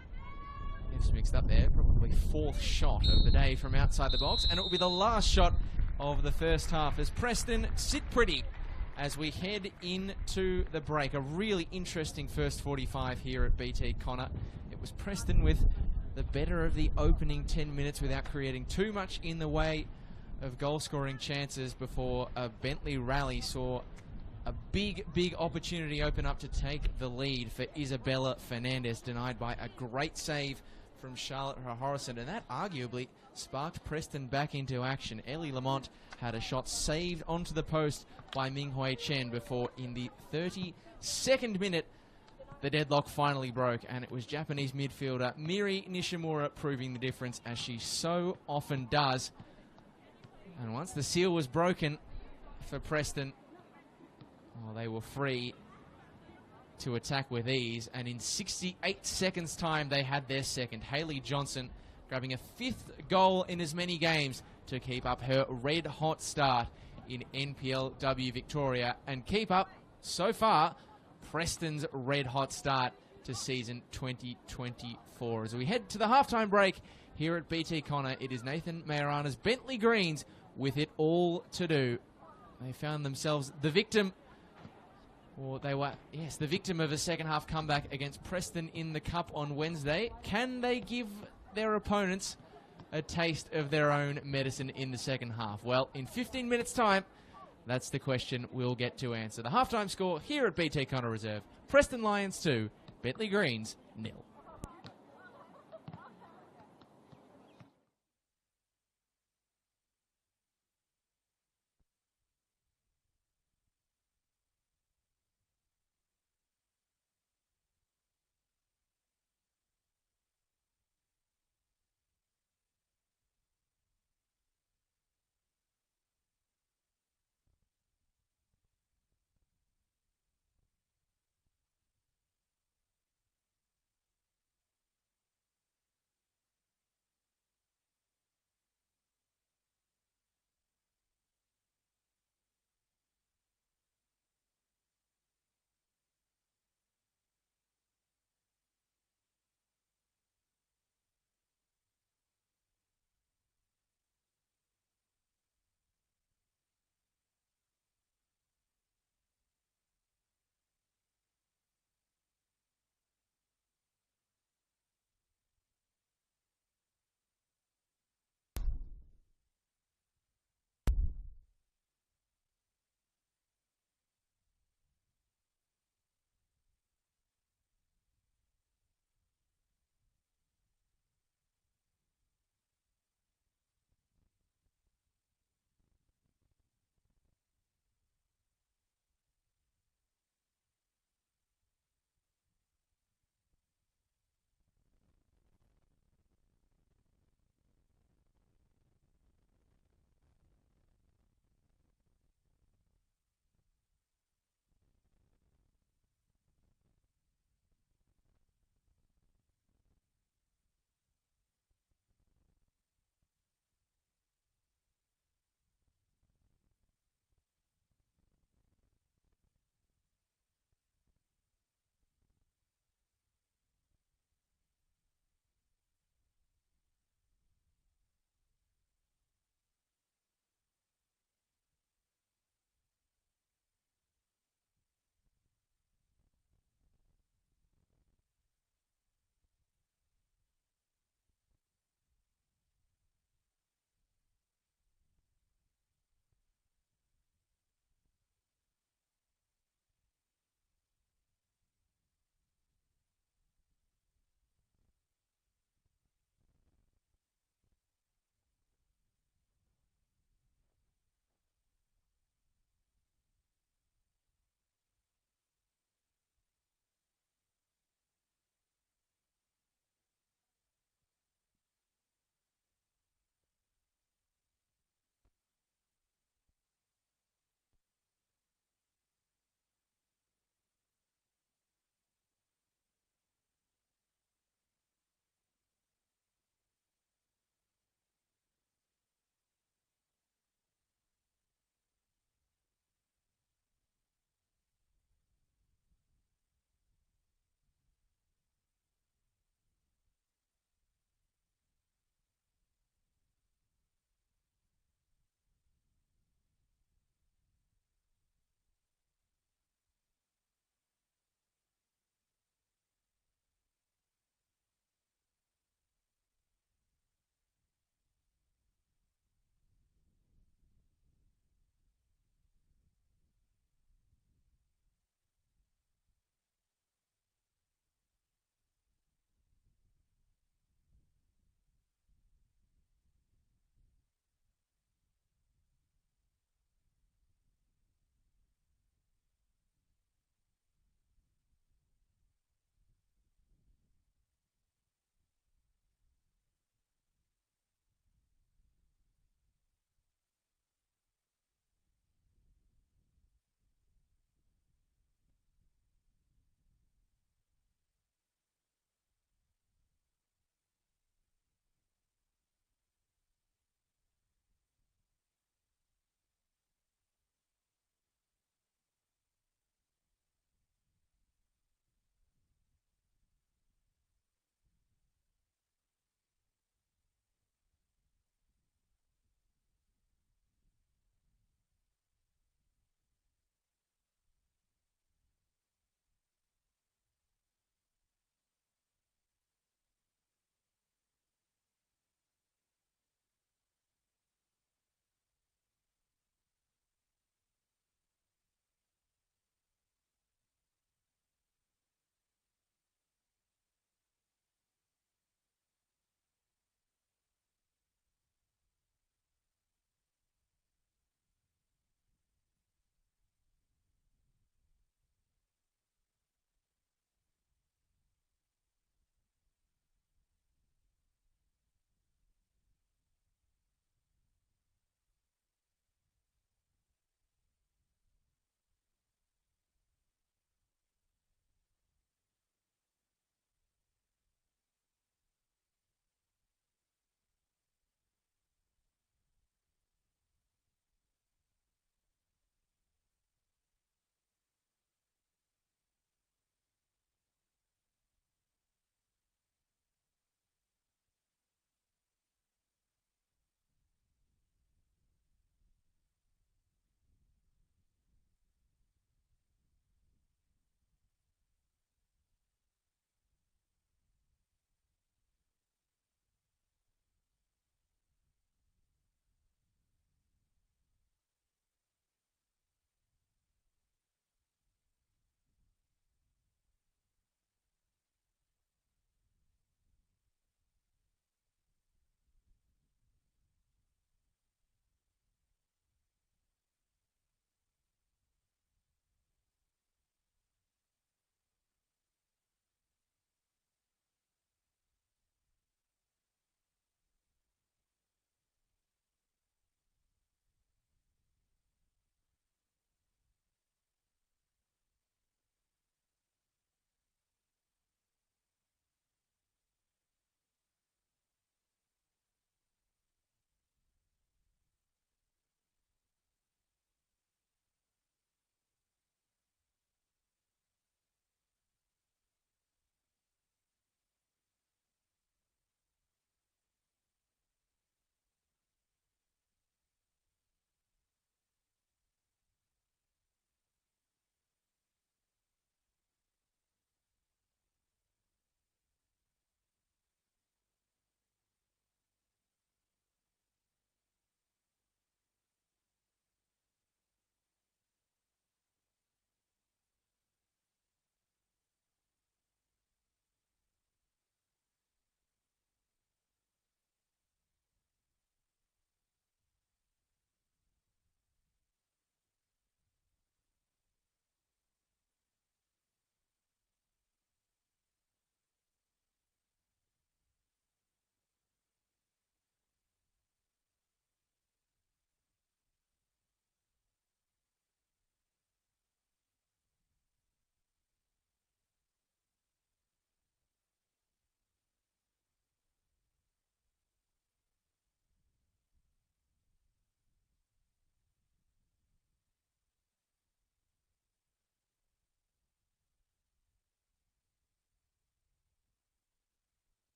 F's mixed up there. Probably fourth shot of the day from outside the box, and it will be the last shot of the first half as Preston sit pretty as we head into the break. A really interesting first 45 here at BT Connor. It was Preston with the better of the opening 10 minutes without creating too much in the way of goal-scoring chances before a Bentleigh rally saw a big opportunity open up to take the lead for Isabella Fernandez, denied by a great save from Charlotte Horrison, and that arguably sparked Preston back into action. Ellie Lamont had a shot saved onto the post by Ming-Hui Chen before, in the 32nd minute, the deadlock finally broke, and it was Japanese midfielder Miri Nishimura proving the difference, as she so often does. And once the seal was broken for Preston, well, they were free to attack with ease, and in 68 seconds time they had their second. Hayley Johnson grabbing a 5th goal in as many games to keep up her red hot start in NPLW Victoria and keep up, so far, Preston's red hot start to season 2024. As we head to the halftime break here at BT Connor, it is Nathan Majorana's Bentleigh Greens with it all to do. They found themselves the victim, or they were, yes, the victim of a second half comeback against Preston in the Cup on Wednesday. Can they give their opponents a taste of their own medicine in the second half? Well, in 15 minutes' time, that's the question we'll get to answer. The halftime score here at BT Connor Reserve: Preston Lions 2, Bentleigh Greens 0.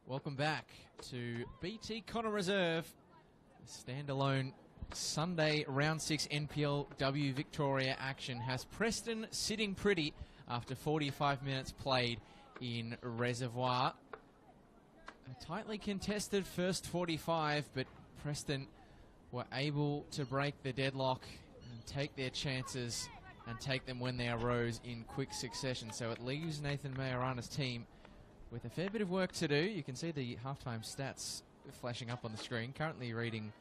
Welcome back to BT Connor Reserve, standalone Sunday round 6 NPLW Victoria action has Preston sitting pretty after 45 minutes played in Reservoir. A tightly contested first 45, but Preston were able to break the deadlock and take their chances and take them when they arose in quick succession. So it leaves Nathan Majorana's team with a fair bit of work to do. You can see the halftime stats flashing up on the screen. Currently reading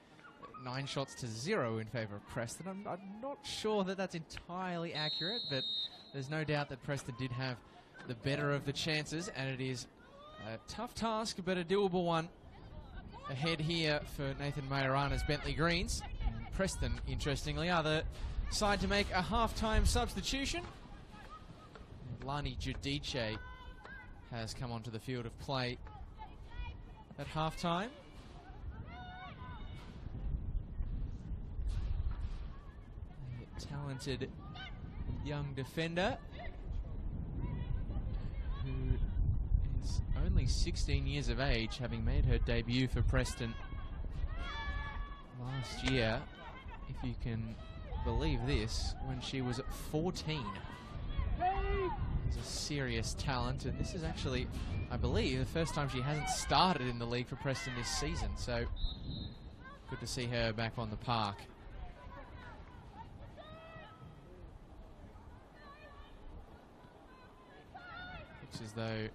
9 shots to 0 in favour of Preston. I'm not sure that that's entirely accurate, but there's no doubt that Preston did have the better of the chances, and it is a tough task, but a doable one ahead here for Nathan Majorana's Bentleigh Greens. And Preston, interestingly, are the side to make a half-time substitution. Lani Giudice has come onto the field of play at half-time. A talented young defender who is only 16 years of age, having made her debut for Preston last year, if you can believe this, when she was 14. She's a serious talent, and this is actually, I believe, the first time she hasn't started in the league for Preston this season, so good to see her back on the park. Looks as though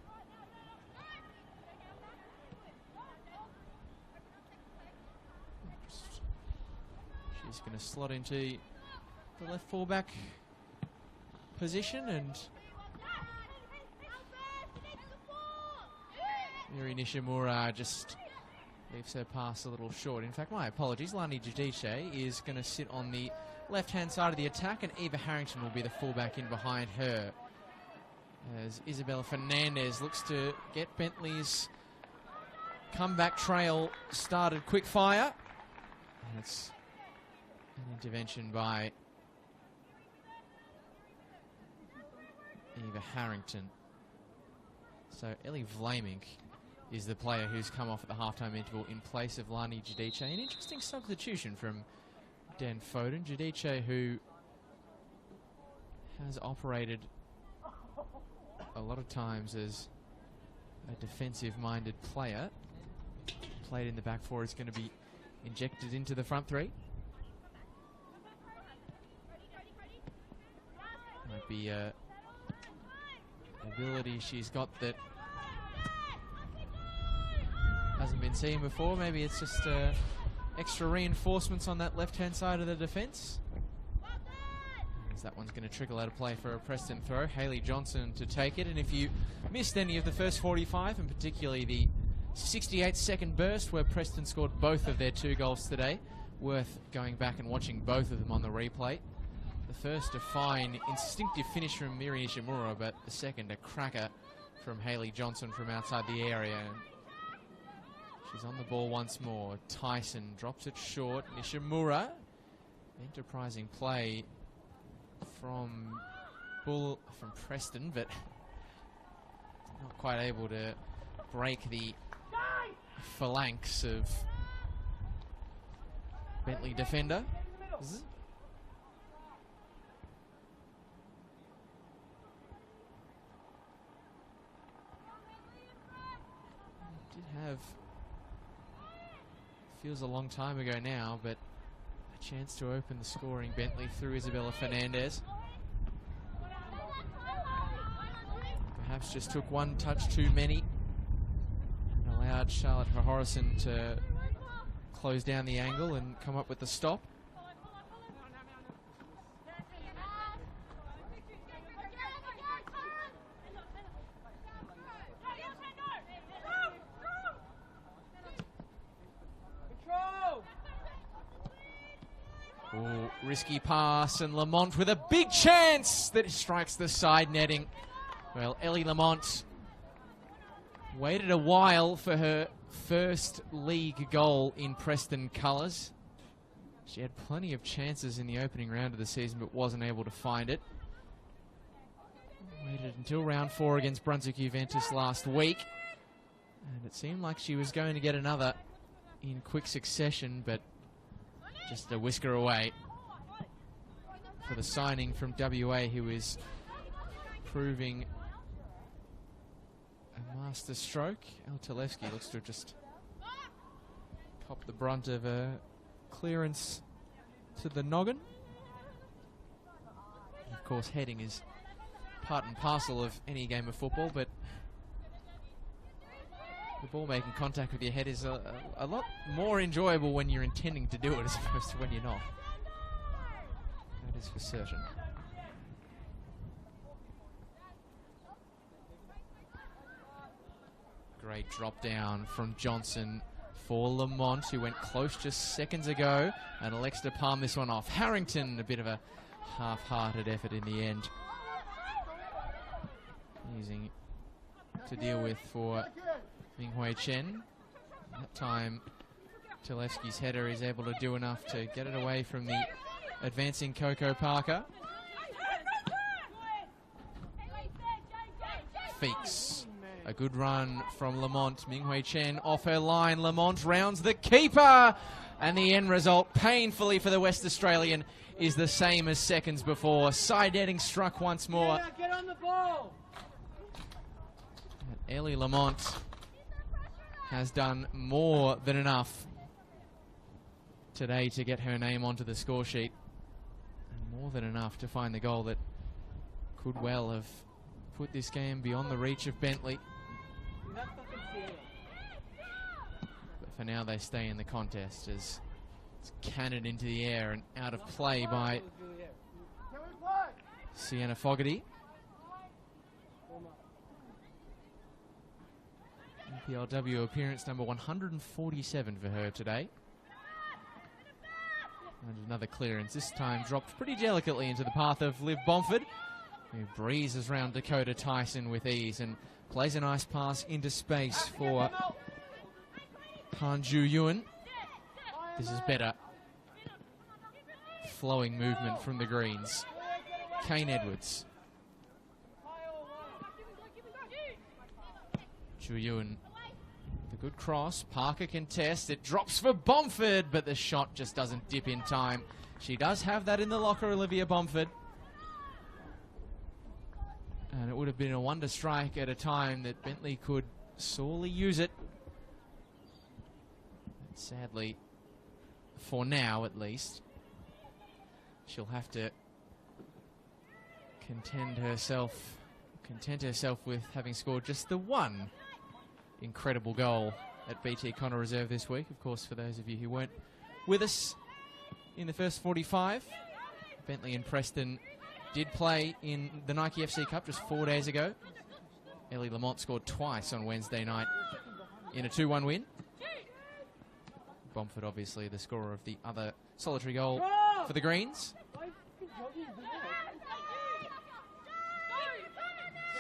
she's going to slot into the left fullback position, and Miri Nishimura just leaves her pass a little short. In fact, my apologies, Lani Giudice is going to sit on the left-hand side of the attack, and Eva Harrington will be the fullback in behind her, as Isabella Fernandez looks to get Bentleigh's comeback trail started quick fire. And it's an intervention by Eva Harrington. So Ellie Vlamink is the player who's come off at the halftime interval in place of Lani Giudice. An interesting substitution from Dan Foden. Giudice, who has operated a lot of times as a defensive-minded player, played in the back four, is going to be injected into the front three. Might be a ability she's got that hasn't been seen before. Maybe it's just extra reinforcements on that left-hand side of the defence. As that one's going to trickle out of play for a Preston throw. Hayley Johnson to take it. And if you missed any of the first 45, and particularly the 68-second burst where Preston scored both of their 2 goals today, worth going back and watching both of them on the replay. The first, a fine, instinctive finish from Miri Nishimura, but the second, a cracker from Hayley Johnson from outside the area. She's on the ball once more. Tyson drops it short. Nishimura, enterprising play from Preston, but not quite able to break the phalanx of Bentleigh defender. Did have, feels a long time ago now, but a chance to open the scoring. Bentleigh through Isabella Fernandez. Perhaps just took one touch too many and allowed Charlotte Horrison to close down the angle and come up with the stop. Oh, risky pass, and Lamont with a big chance that strikes the side netting. Well, Ellie Lamont waited a while for her first league goal in Preston colours. She had plenty of chances in the opening round of the season, but wasn't able to find it. Waited until round 4 against Brunswick Juventus last week. And it seemed like she was going to get another in quick succession, but just a whisker away for the signing from WA, who is proving a master stroke. Bentleigh looks to have just copped the brunt of a clearance to the noggin. And of course, heading is part and parcel of any game of football, but the ball making contact with your head is a lot more enjoyable when you're intending to do it as opposed to when you're not. That is for certain. Great drop down from Johnson for Lamont, who went close just seconds ago and elects to palm this one off. Harrington, a bit of a half-hearted effort in the end. Using to deal with for Minghui Chen. That time, Bentleigh's header is able to do enough to get it away from the advancing Coco Parker. Feeks. A good run from Lamont. Minghui Chen off her line. Lamont rounds the keeper. And the end result, painfully for the West Australian, is the same as seconds before. Side netting struck once more. Get on the ball. Ellie Lamont has done more than enough today to get her name onto the score sheet. And more than enough to find the goal that could well have put this game beyond the reach of Bentleigh. But for now they stay in the contest as it's cannoned into the air and out of play by Sienna Fogarty. NPLW appearance number 147 for her today. And another clearance, this time dropped pretty delicately into the path of Liv Bomford, who breezes round Dakota Tyson with ease and plays a nice pass into space for Han Ju Yuan. This is better flowing movement from the Greens. Kane Edwards. Ju Yuan, the good cross. Parker can test. It drops for Bomford, but the shot just doesn't dip in time. She does have that in the locker, Olivia Bomford. And it would have been a wonder strike at a time that Bentleigh could sorely use it. But sadly, for now at least, she'll have to content herself with having scored just the one incredible goal at BT Connor Reserve this week. Of course, for those of you who weren't with us in the first 45, Bentleigh and Preston did play in the Nike FC Cup just 4 days ago. Ellie Lamont scored twice on Wednesday night in a 2-1 win. Bomford, obviously, the scorer of the other solitary goal for the Greens.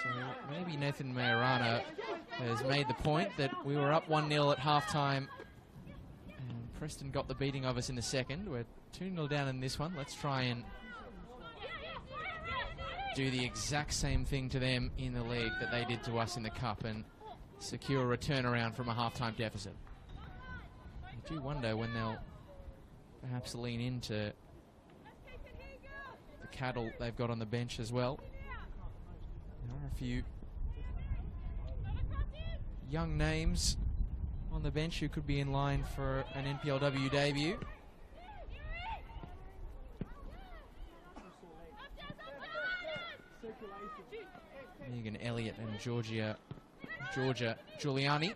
So maybe Nathan Majorana has made the point that we were up 1-0 at halftime and Preston got the beating of us in the second. We're 2-0 down in this one. Let's try and do the exact same thing to them in the league that they did to us in the Cup and secure a turnaround from a halftime deficit. I do wonder when they'll perhaps lean into the cattle they've got on the bench as well. There are a few young names on the bench who could be in line for an NPLW debut. Megan Elliott and Georgia Giuliani.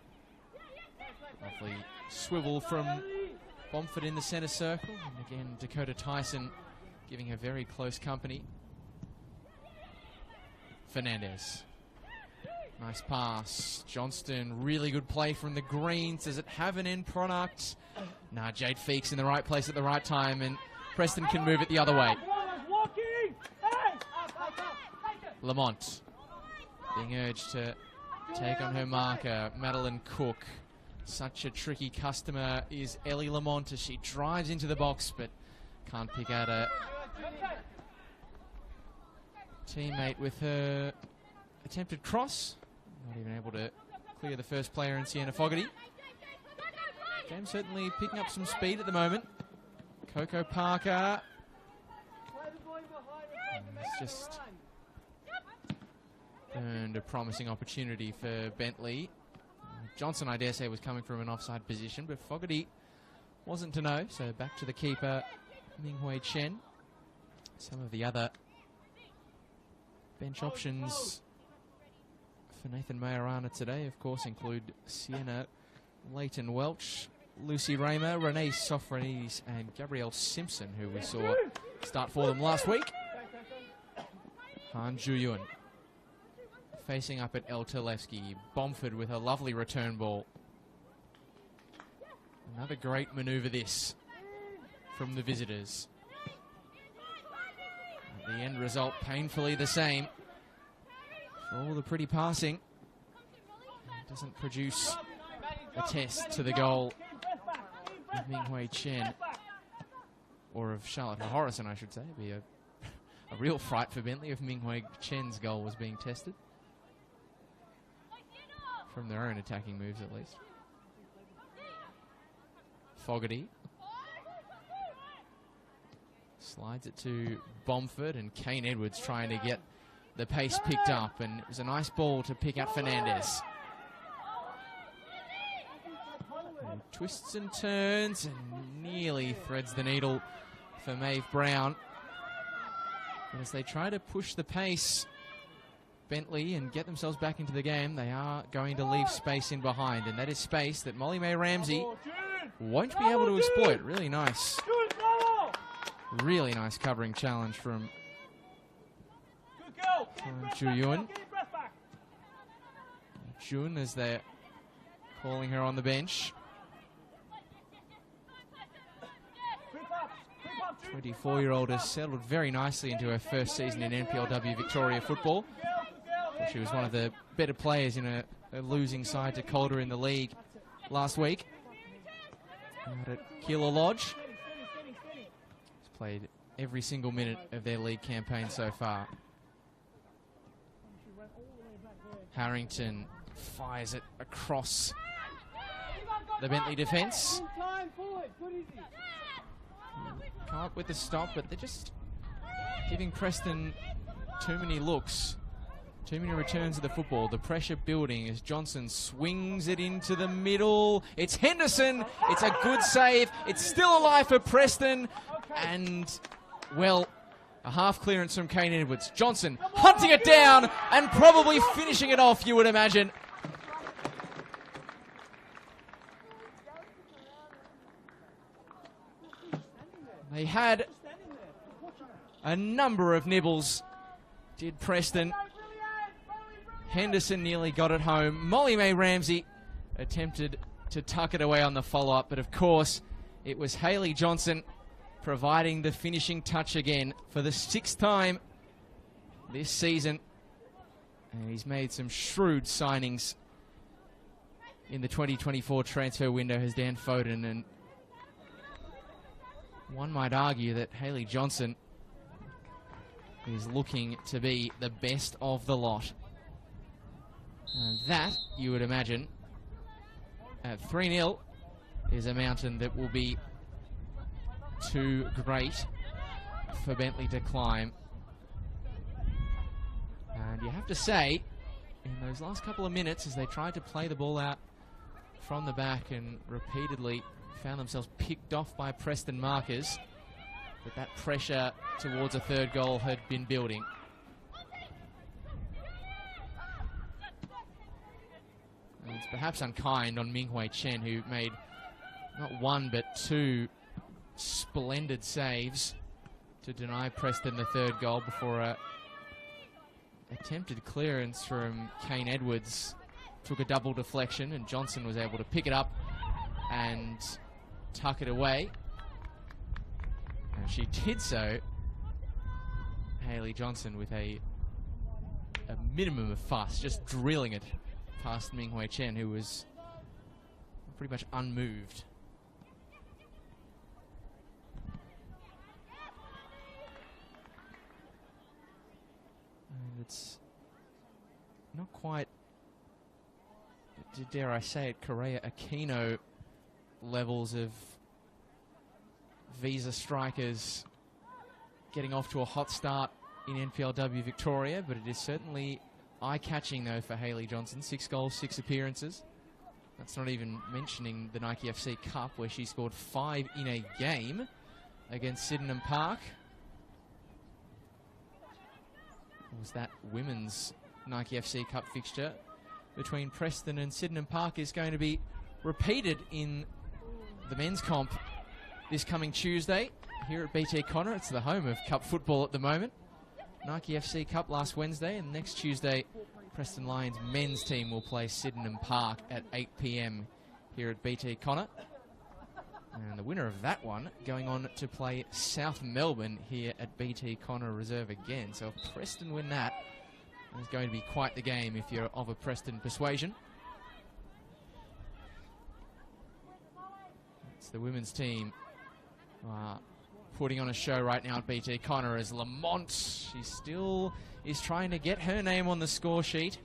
Lovely swivel from Bomford in the centre circle. And again, Dakota Tyson giving her very close company. Fernandez. Nice pass. Johnston, really good play from the Greens. Does it have an end product? Nah, Jade Feeks in the right place at the right time, and Preston can move it the other way. Lamont being urged to take on her marker, Madeline Cook. Such a tricky customer is Ellie Lamont as she drives into the box, but can't pick out a teammate with her attempted cross. Not even able to clear the first player in Sienna Fogarty. Game certainly picking up some speed at the moment. Coco Parker. It's just earned a promising opportunity for Bentleigh. Johnson, I dare say, was coming from an offside position, but Fogarty wasn't to know, so back to the keeper, Minghui Chen. Some of the other bench options for Nathan Majorana today, of course, include Sienna Leighton Welch, Lucy Raymer, Renee Sofronides, and Gabrielle Simpson, who we saw start for them last week. Han Juyun facing up at El Televsky. Bomford with a lovely return ball. Another great manoeuvre this from the visitors. The end result painfully the same. For all the pretty passing, it doesn't produce a test to the goal of Minghui Chen, or of Charlotte Horrison, I should say. It'd be a real fright for Bentleigh if Minghui Chen's goal was being tested. From their own attacking moves, at least. Fogarty slides it to Bomford, and Kane Edwards trying to get the pace picked up, and it was a nice ball to pick out Fernandez. And twists and turns and nearly threads the needle for Maeve Brown. But as they try to push the pace, Bentleigh, and get themselves back into the game, they are going to leave space in behind, and that is space that Molly May Ramsey won't be able to exploit. Really nice covering challenge from Juyun. June, as they're calling her on the bench. 24-year-old has settled very nicely into her first season in NPLW Victoria football. She was one of the better players in a losing side to Calder in the league last week. Out at Keilor Lodge. She's played every single minute of their league campaign so far. Harrington fires it across the Bentleigh defence. Come up with the stop, but they're just giving Preston too many looks. Too many returns of the football. The pressure building as Johnson swings it into the middle. It's Henderson. It's a good save. It's still alive for Preston. And, well, a half clearance from Kane Edwards. Johnson hunting it down and probably finishing it off, you would imagine. They had a number of nibbles, did Preston. Henderson nearly got it home. Molly May Ramsey attempted to tuck it away on the follow-up, but of course it was Hayley Johnson providing the finishing touch again for the 6th time this season. And he's made some shrewd signings in the 2024 transfer window, has Dan Foden, and one might argue that Hayley Johnson is looking to be the best of the lot. And that, you would imagine, at 3-0, is a mountain that will be too great for Bentleigh to climb. And you have to say, in those last couple of minutes, as they tried to play the ball out from the back and repeatedly found themselves picked off by Preston markers, that pressure towards a third goal had been building. And it's perhaps unkind on Minghui Chen, who made not one but 2 splendid saves to deny Preston the third goal before a attempted clearance from Kane Edwards took a double deflection, and Johnson was able to pick it up and tuck it away. And she did so. Hayley Johnson with a minimum of fuss, just drilling it past Minghui Chen, who was pretty much unmoved. And it's not quite dare I say it, Correa Aquino levels of visa strikers getting off to a hot start in NPLW Victoria, but it is certainly eye-catching though for Hayley Johnson. 6 goals, 6 appearances. That's not even mentioning the Nike FC Cup, where she scored 5 in a game against Sydenham Park. Or was that women's Nike FC Cup fixture between Preston and Sydenham Park is going to be repeated in the men's comp this coming Tuesday here at BT Connor. It's the home of Cup football at the moment. Nike FC Cup last Wednesday, and next Tuesday Preston Lions men's team will play Sydenham Park at 8 p.m. here at BT Connor. And the winner of that one going on to play South Melbourne here at BT Connor Reserve again. So if Preston win that, it's going to be quite the game if you're of a Preston persuasion. It's the women's team putting on a show right now at BT Connor as Lamont, she still is trying to get her name on the score sheet.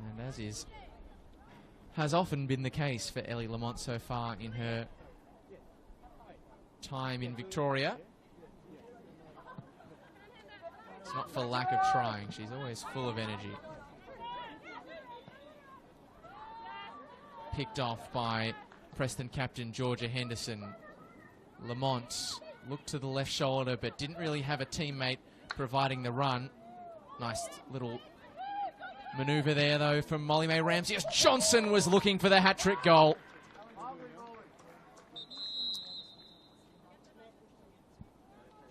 And as has often been the case for Ellie Lamont so far in her time in Victoria. It's not for lack of trying, she's always full of energy. Picked off by Preston captain Georgia Henderson. Lamont looked to the left shoulder but didn't really have a teammate providing the run. Nice little manoeuvre there though from Molly May Ramsey as Johnson was looking for the hat-trick goal.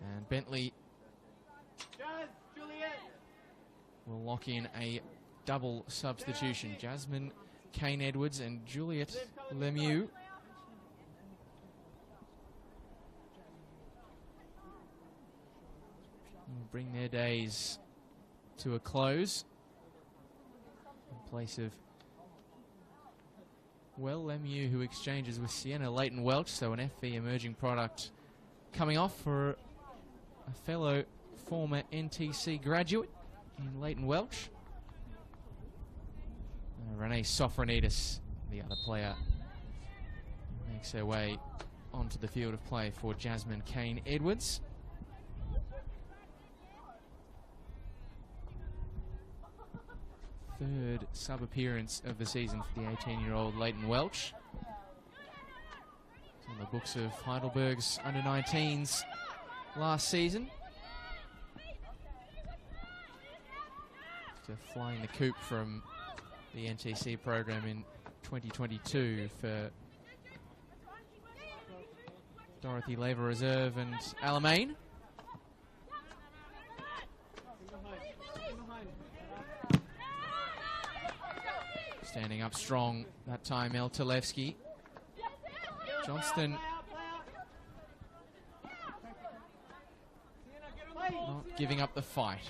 And Bentleigh will lock in a double substitution. Jasmine Kane-Edwards and Juliet Lemieux. Will bring their days to a close in place of, well, Lemieux, who exchanges with Sienna Leighton Welch, so an FV emerging product coming off for a fellow former NTC graduate in Leighton Welch. Renee Sofronidis, the other player, makes her way onto the field of play for Jasmine Kane-Edwards. Third sub-appearance of the season for the 18-year-old Leighton Welch. It's on the books of Heidelberg's under-19s last season. After flying the coop from the NTC program in 2022 for Dorothy Lever Reserve and Alamein. Standing up strong that time, El Talevsky. Johnston not giving up the fight.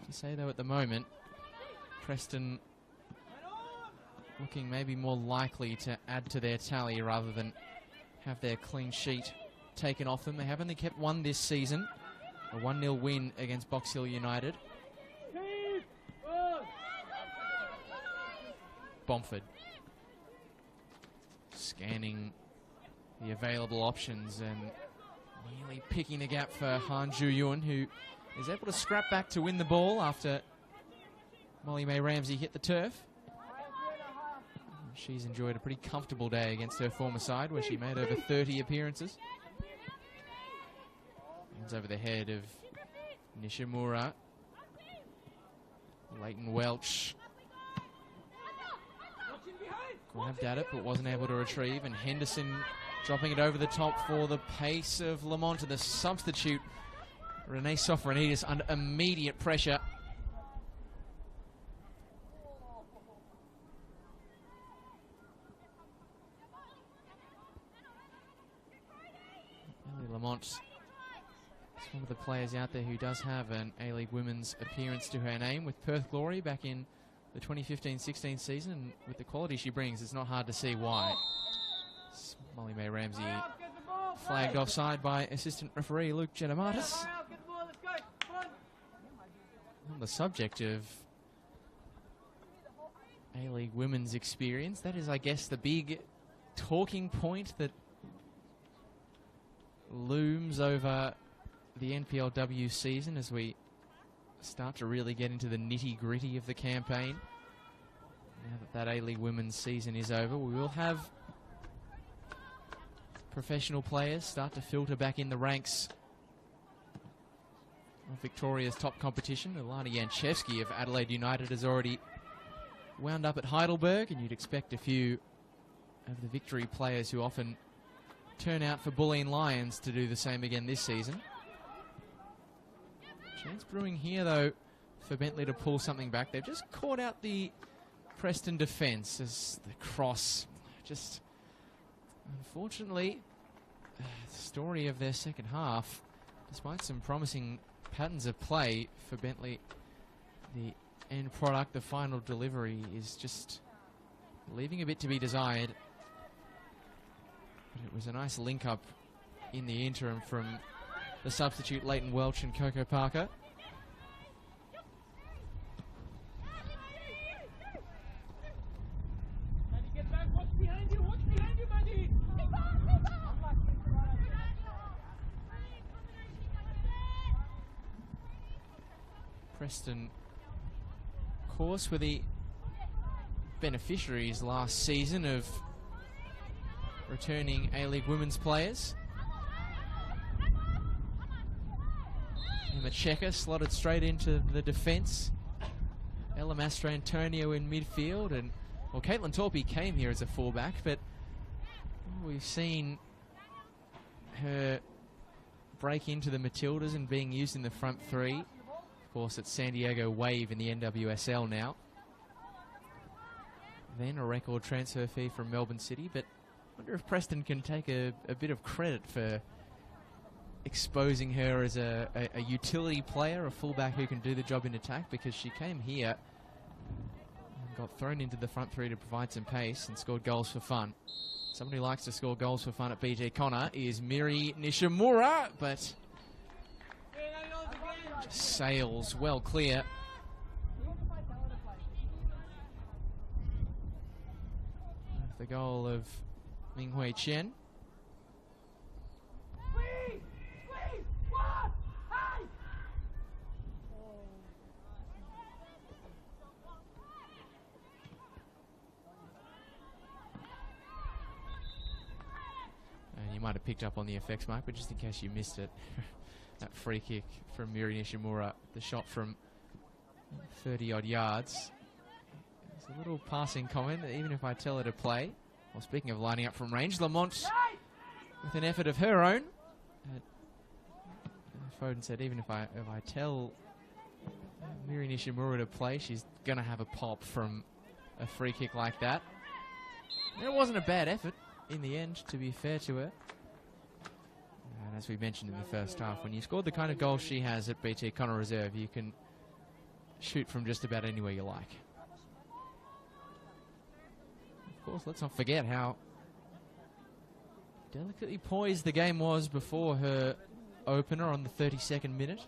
To say though at the moment, Preston looking maybe more likely to add to their tally rather than have their clean sheet taken off them. They have only kept one this season, a 1-0 win against Box Hill United. Bomford scanning the available options and nearly picking the gap for Han Ju-Yun, who is able to scrap back to win the ball after Molly May Ramsey hit the turf. She's enjoyed a pretty comfortable day against her former side where she made over 30 appearances. It's over the head of Nishimura. Leighton Welch grabbed at it but wasn't able to retrieve, and Henderson dropping it over the top for the pace of Lamont, and the substitute Renee Sofronidis under immediate pressure. Lamont is one of the players out there who does have an A-League women's appearance to her name with Perth Glory back in the 2015-16 season, and with the quality she brings, it's not hard to see why. Molly May Ramsey Flagged offside by assistant referee Luke Gedamatis. On the subject of A-League women's experience, that is, I guess, the big talking point that looms over the NPLW season as we start to really get into the nitty-gritty of the campaign. Now that A-League women's season is over, we will have professional players start to filter back in the ranks of Victoria's top competition. Alana Janchevsky of Adelaide United has already wound up at Heidelberg, and you'd expect a few of the Victory players who often turn out for Bulleen Lions to do the same again this season. Chance brewing here, though, for Bentleigh to pull something back. They've just caught out the Preston defence as the cross just, unfortunately, the story of their second half, despite some promising patterns of play for Bentleigh, the end product, the final delivery, is just leaving a bit to be desired. But it was a nice link-up in the interim from the substitute Leighton Welch and Coco Parker. Preston, of course, were the beneficiaries last season of returning A-League women's players. Emma Checker slotted straight into the defence. Ella Mastrantonio in midfield, and well, Caitlin Torpey came here as a fullback, but we've seen her break into the Matildas and being used in the front three. Of course, it's San Diego Wave in the NWSL now. Then a record transfer fee from Melbourne City, but I wonder if Preston can take a bit of credit for exposing her as a utility player, a fullback who can do the job in attack, because she came here and got thrown into the front three to provide some pace and scored goals for fun. Somebody who likes to score goals for fun at BT Connor is Miri Nishimura, but just sails well clear. The goal of Minghui Chen. And you might have picked up on the effects, Mike, but just in case you missed it, that free kick from Miri Nishimura, the shot from 30-odd yards. There's a little passing comment that even if I tell her to play, well, speaking of lining up from range, Lamont with an effort of her own. Foden said even if I tell Miri Nishimura to play, she's going to have a pop from a free kick like that. And it wasn't a bad effort in the end, to be fair to her. And as we mentioned in the first half, when you scored the kind of goal she has at BT Connor Reserve, you can shoot from just about anywhere you like. Of course, let's not forget how delicately poised the game was before her opener on the 32nd minute.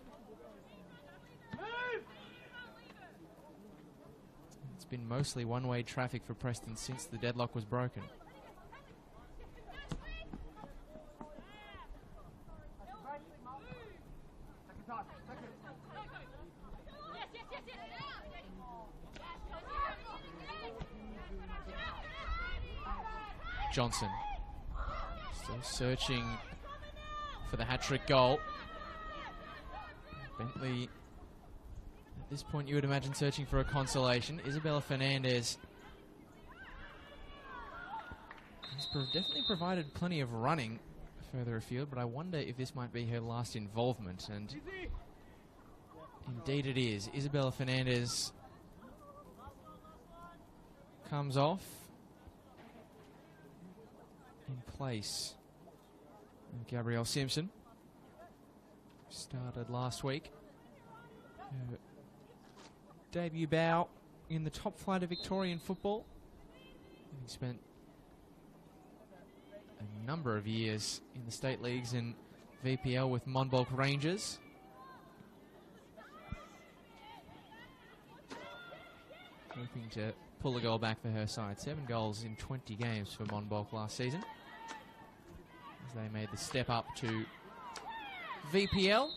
It's been mostly one-way traffic for Preston since the deadlock was broken. Johnson still searching for the hat-trick goal. Bentleigh, at this point you would imagine searching for a consolation. Isabella Fernandez has definitely provided plenty of running further afield, but I wonder if this might be her last involvement, and indeed it is. Isabella Fernandez comes off in place of Gabrielle Simpson. Started last week. Her debut bout in the top flight of Victorian football. He spent a number of years in the state leagues and VPL with Monbulk Rangers. Hoping to pull a goal back for her side. 7 goals in 20 games for Monbulk last season, as they made the step up to VPL.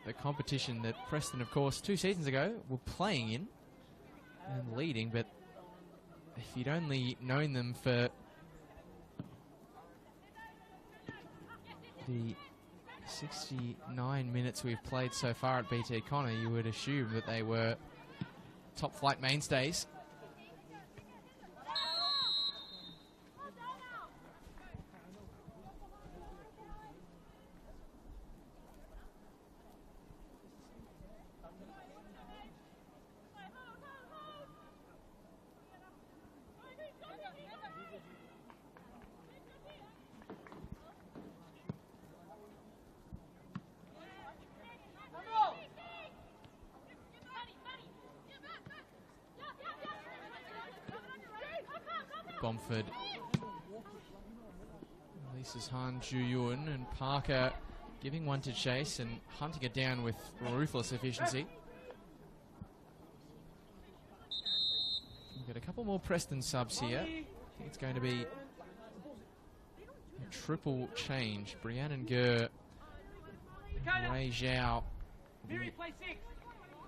The competition that Preston, of course, 2 seasons ago were playing in and leading, but if you'd only known them for the 69 minutes we've played so far at BT Connor, you would assume that they were top flight mainstays. Bomford, releases Han Ju-Yun, and Parker giving one to Chase and hunting it down with ruthless efficiency. We've got a couple more Preston subs here. I think it's going to be a triple change. Brianna Gurr, Ray Zhao,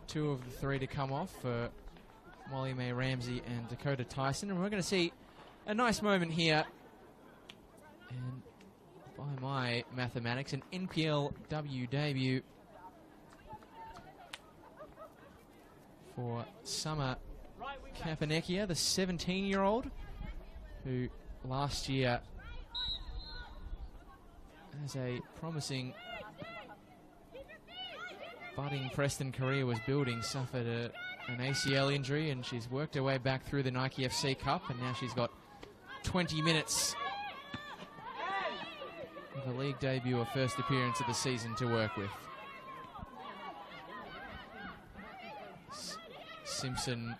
2 of the 3 to come off for Molly Mae Ramsey and Dakota Tyson, and we're going to see a nice moment here, and by my mathematics, an NPLW debut for Summer Kapanekia, the 17-year-old, who last year, as a promising budding Preston career was building, suffered an ACL injury, and she's worked her way back through the Nike FC Cup, and now she's got 20 minutes of a league debut, or first appearance of the season, to work with. Simpson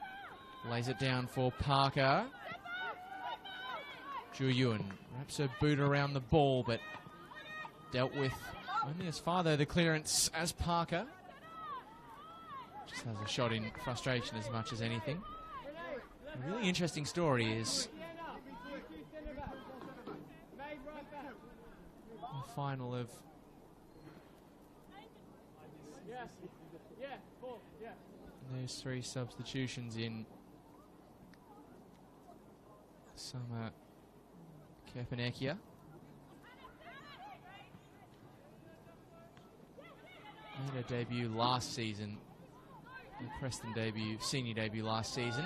lays it down for Parker. Ju-Yun wraps her boot around the ball, but dealt with only as far, though, the clearance as Parker. Just has a shot in frustration as much as anything. A really interesting story is the final of those 3 substitutions in Summer Kapanekia. Made her debut last season, the Preston debut, senior debut last season.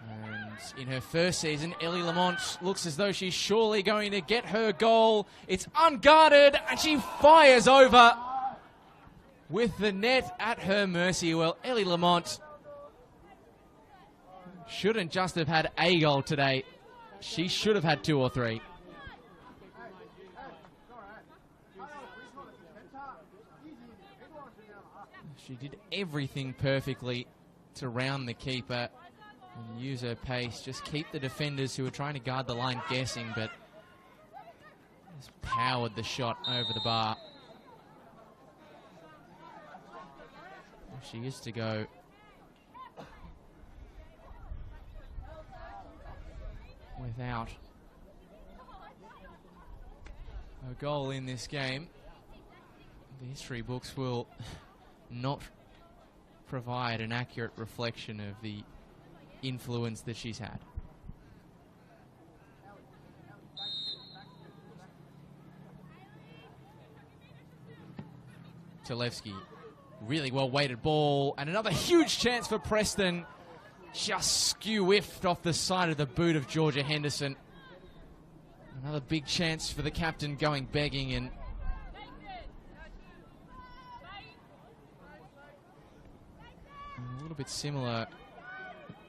And in her first season, Ellie Lamont looks as though she's surely going to get her goal. It's unguarded, and she fires over with the net at her mercy. Well, Ellie Lamont shouldn't just have had a goal today. She should have had 2 or 3. She did everything perfectly to round the keeper and use her pace, just keep the defenders who are trying to guard the line guessing, but just powered the shot over the bar. She is to go without a goal in this game. The history books will not provide an accurate reflection of the influence that she's had. Talevsky, really well weighted ball, and another huge chance for Preston. Just skew-whiffed off the side of the boot of Georgia Henderson. Another big chance for the captain going begging, and a little bit similar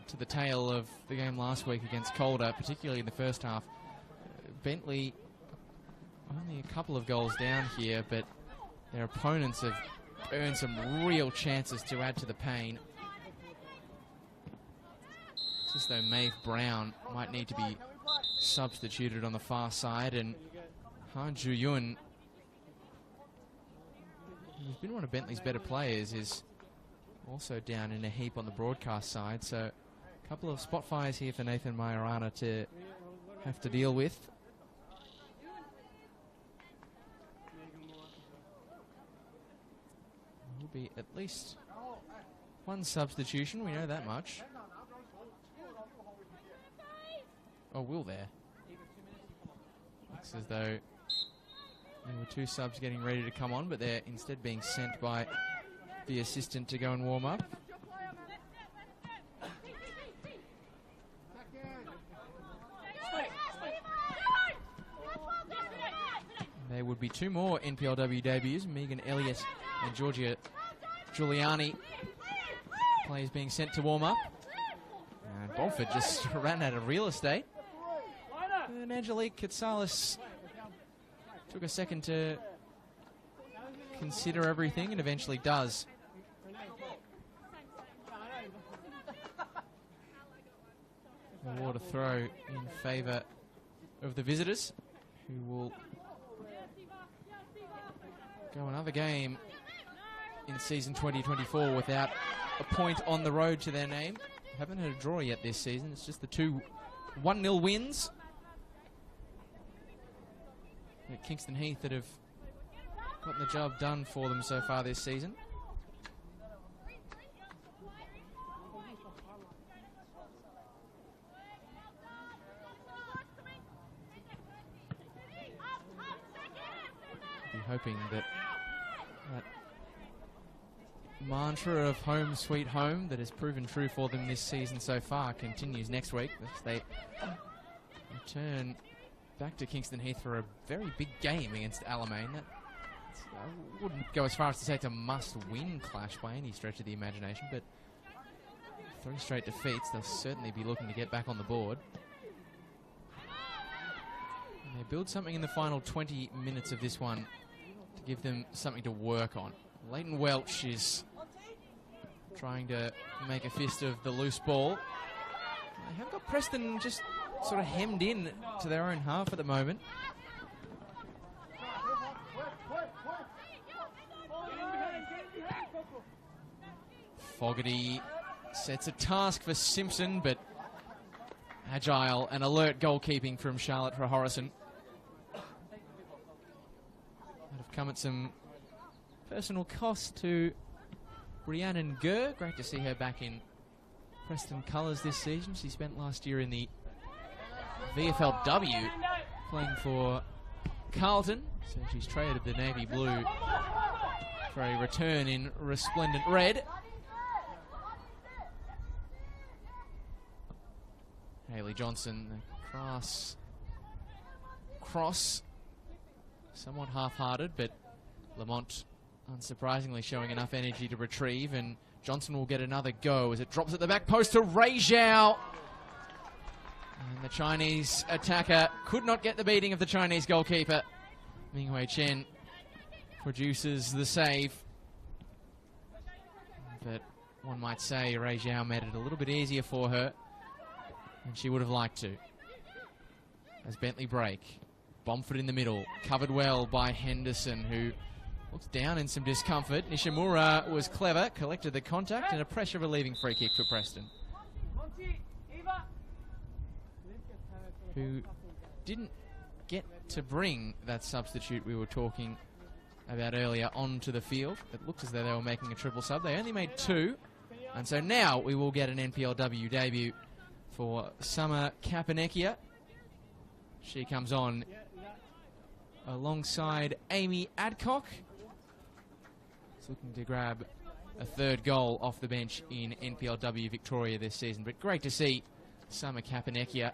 to the tale of the game last week against Calder, particularly in the first half. Bentleigh only a couple of goals down here, but their opponents have earned some real chances to add to the pain. Looks as though Maeve Brown might need to be substituted on the far side, and Han Ju-yun, who's been one of Bentley's better players, is also down in a heap on the broadcast side. So a couple of spot fires here for Nathan Majorana to have to deal with. Will be at least one substitution, we know that much. Oh, will there? Looks as though there were two subs getting ready to come on, but they're instead being sent by the assistant to go and warm up. There would be two more NPLW debuts, Megan Elliott and Georgia Giuliani. Players being sent to warm up. And Bolford just ran out of real estate. And Angelique Katsalis took a second to consider everything and eventually does. Award a throw in favour of the visitors, who will go another game in season 2024 without a point on the road to their name. Haven't had a draw yet this season. It's just the two 1-0 wins at Kingston Heath that have gotten the job done for them so far this season. Be hoping that that mantra of home sweet home that has proven true for them this season so far continues next week, as they return back to Kingston Heath for a very big game against Alamein. I wouldn't go as far as to say it's a must-win clash by any stretch of the imagination, but 3 straight defeats, they'll certainly be looking to get back on the board. And they build something in the final 20 minutes of this one to give them something to work on. Leighton Welch is trying to make a fist of the loose ball. They have got Preston just sort of hemmed in to their own half at the moment. Fogarty sets a task for Simpson, but agile and alert goalkeeping from Charlotte Horrison. Might have come at some personal cost to Rhiannon Gurr. Great to see her back in Preston colours this season. She spent last year in the VFLW playing for Carlton, so she's traded the navy blue for a return in resplendent red. Hayley Johnson, the cross, somewhat half-hearted, but Lamont unsurprisingly showing enough energy to retrieve, and Johnson will get another go as it drops at the back post to Ray Zhao. And the Chinese attacker could not get the beating of the Chinese goalkeeper. Ming Hui Chen produces the save. But one might say Ray Zhao made it a little bit easier for her than she would have liked to. As Bentleigh break. Bomford in the middle. Covered well by Henderson, who looks down in some discomfort. Nishimura was clever, collected the contact, and a pressure-relieving free kick for Preston, who didn't get to bring that substitute we were talking about earlier onto the field. It looked as though they were making a triple sub. They only made 2, and so now we will get an NPLW debut for Summer Kapanekia. She comes on alongside Amy Adcock. She's looking to grab a 3rd goal off the bench in NPLW Victoria this season. But great to see Summer Kapanekia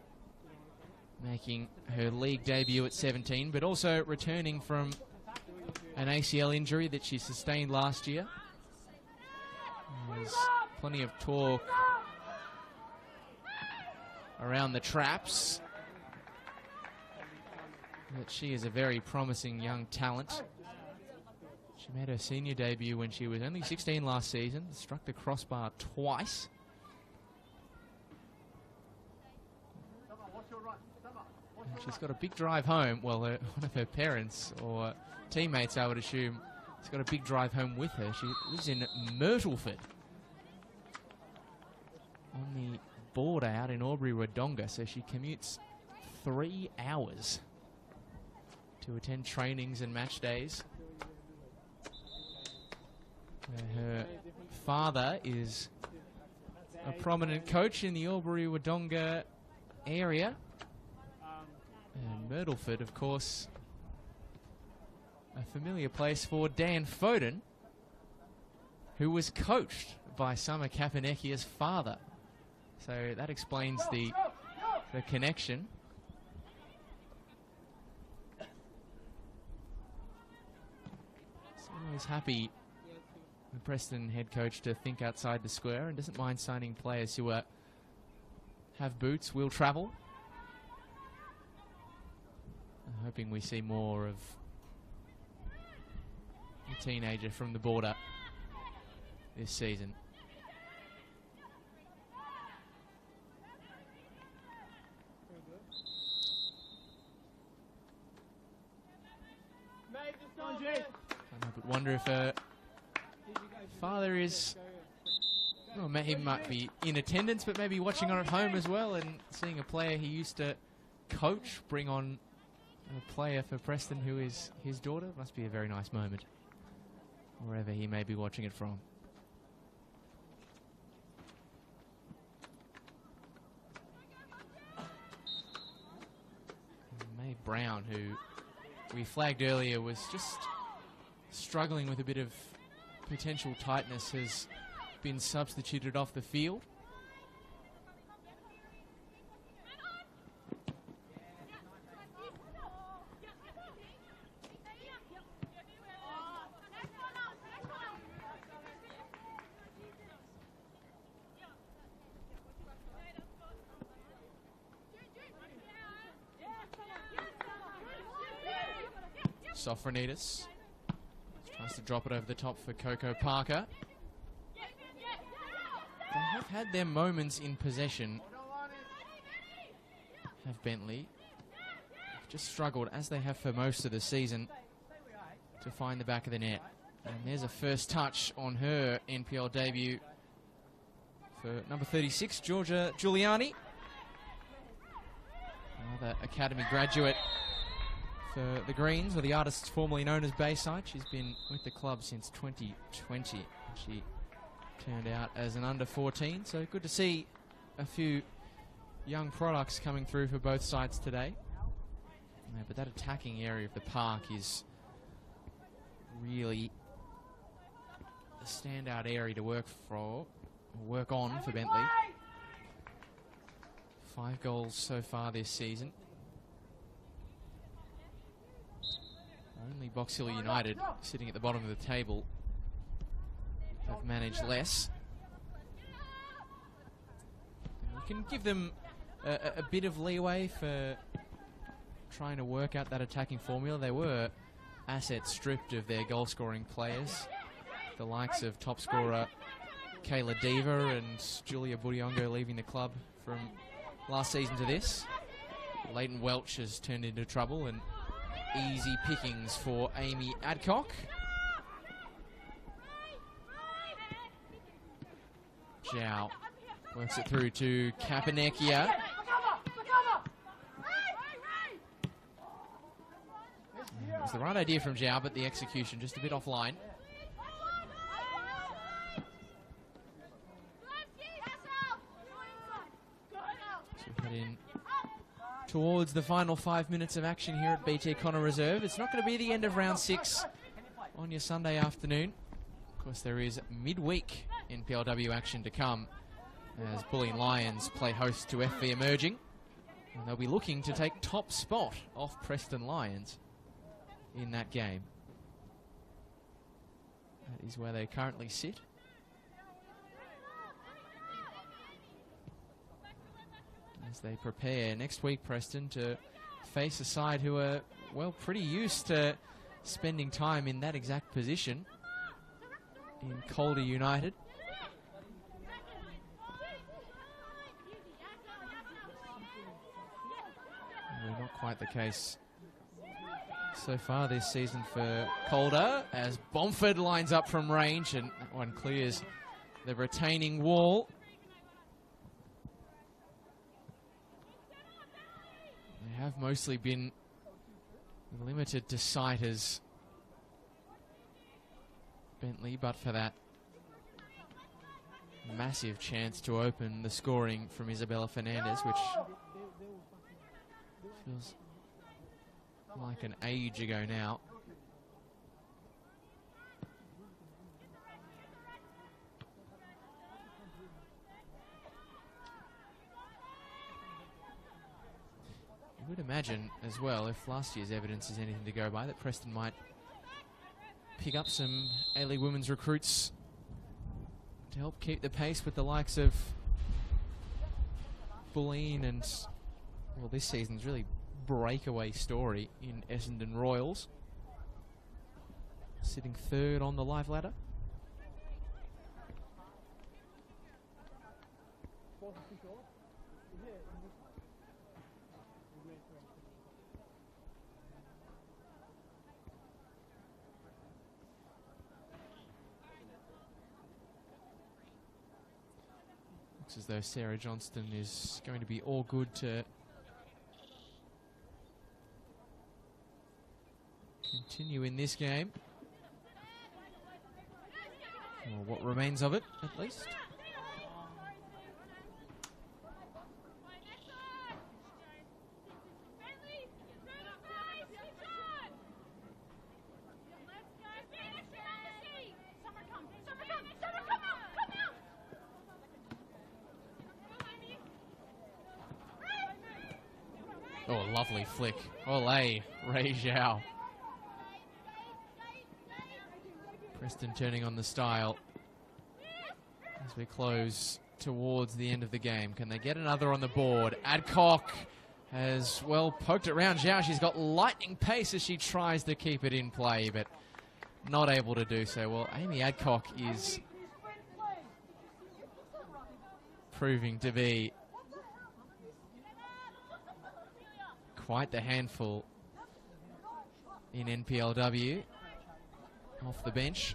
making her league debut at 17, but also returning from an ACL injury that she sustained last year. There's plenty of talk around the traps that she is a very promising young talent. She made her senior debut when she was only 16 last season, struck the crossbar twice. And she's got a big drive home. Well, one of her parents or teammates, I would assume, has got a big drive home with her. She lives in Myrtleford, on the border out in Albury-Wodonga, so she commutes 3 hours to attend trainings and match days. Her father is a prominent coach in the Albury-Wodonga area. And Myrtleford, of course, a familiar place for Dan Foden, who was coached by Summer Kapanekia's father. So that explains the connection. He's always happy, the Preston head coach, to think outside the square and doesn't mind signing players who have boots, will travel. I'm hoping we see more of a teenager from the border this season. I wonder if her father is, well, he might be in attendance, but maybe watching on at home as well, and seeing a player he used to coach bring on a player for Preston who is his daughter. Must be a very nice moment, wherever he may be watching it from. Mae Brown, who we flagged earlier was just struggling with a bit of potential tightness, has been substituted off the field. Sofronitis tries to drop it over the top for Coco Parker. They have had their moments in possession, have Bentleigh. They've just struggled, as they have for most of the season, to find the back of the net. And there's a first touch on her NPL debut for number 36, Georgia Giuliani. Another academy graduate for the Greens, or the artist formerly known as Bayside. She's been with the club since 2020. She turned out as an under 14, so good to see a few young products coming through for both sides today. But that attacking area of the park is really the standout area to work on for Bentleigh. 5 goals so far this season. Only Box Hill United, sitting at the bottom of the table, have managed less. And you can give them a bit of leeway for trying to work out that attacking formula. They were asset stripped of their goal-scoring players, the likes of top scorer Kayla Diva and Julia Budiongo leaving the club from last season to this. Leighton Welch has turned into trouble, and easy pickings for Amy Adcock. Zhao works it through to Kapanekia. It was the right idea from Zhao, but the execution just a bit offline. So head in towards the final 5 minutes of action here at BT Connor Reserve. It's not going to be the end of round 6 on your Sunday afternoon. Of course, there is midweek NPLW action to come as Bulleen Lions play host to FV Emerging. And they'll be looking to take top spot off Preston Lions in that game. That is where they currently sit. As they prepare next week, Preston, to face a side who are, well, pretty used to spending time in that exact position in Calder United. We're not quite the case so far this season for Calder, as Bomford lines up from range, and that one clears the retaining wall. They have mostly been limited to sighters, Bentleigh, but for that massive chance to open the scoring from Isabella Fernandez, which feels like an age ago now. You would imagine as well, if last year's evidence is anything to go by, that Preston might pick up some A-League women's recruits to help keep the pace with the likes of Bulleen and, well, this season's really breakaway story in Essendon Royals, sitting third on the live ladder. Looks as though Sarah Johnston is going to be all good to continue in this game, or what remains of it, at least. Oh, lovely flick. Olé, Ray Zhao. Preston turning on the style as we close towards the end of the game. Can they get another on the board? Adcock has, well, poked it around Zhao. She's got lightning pace as she tries to keep it in play, but not able to do so. Well, Amy Adcock is proving to be quite the handful in NPLW off the bench.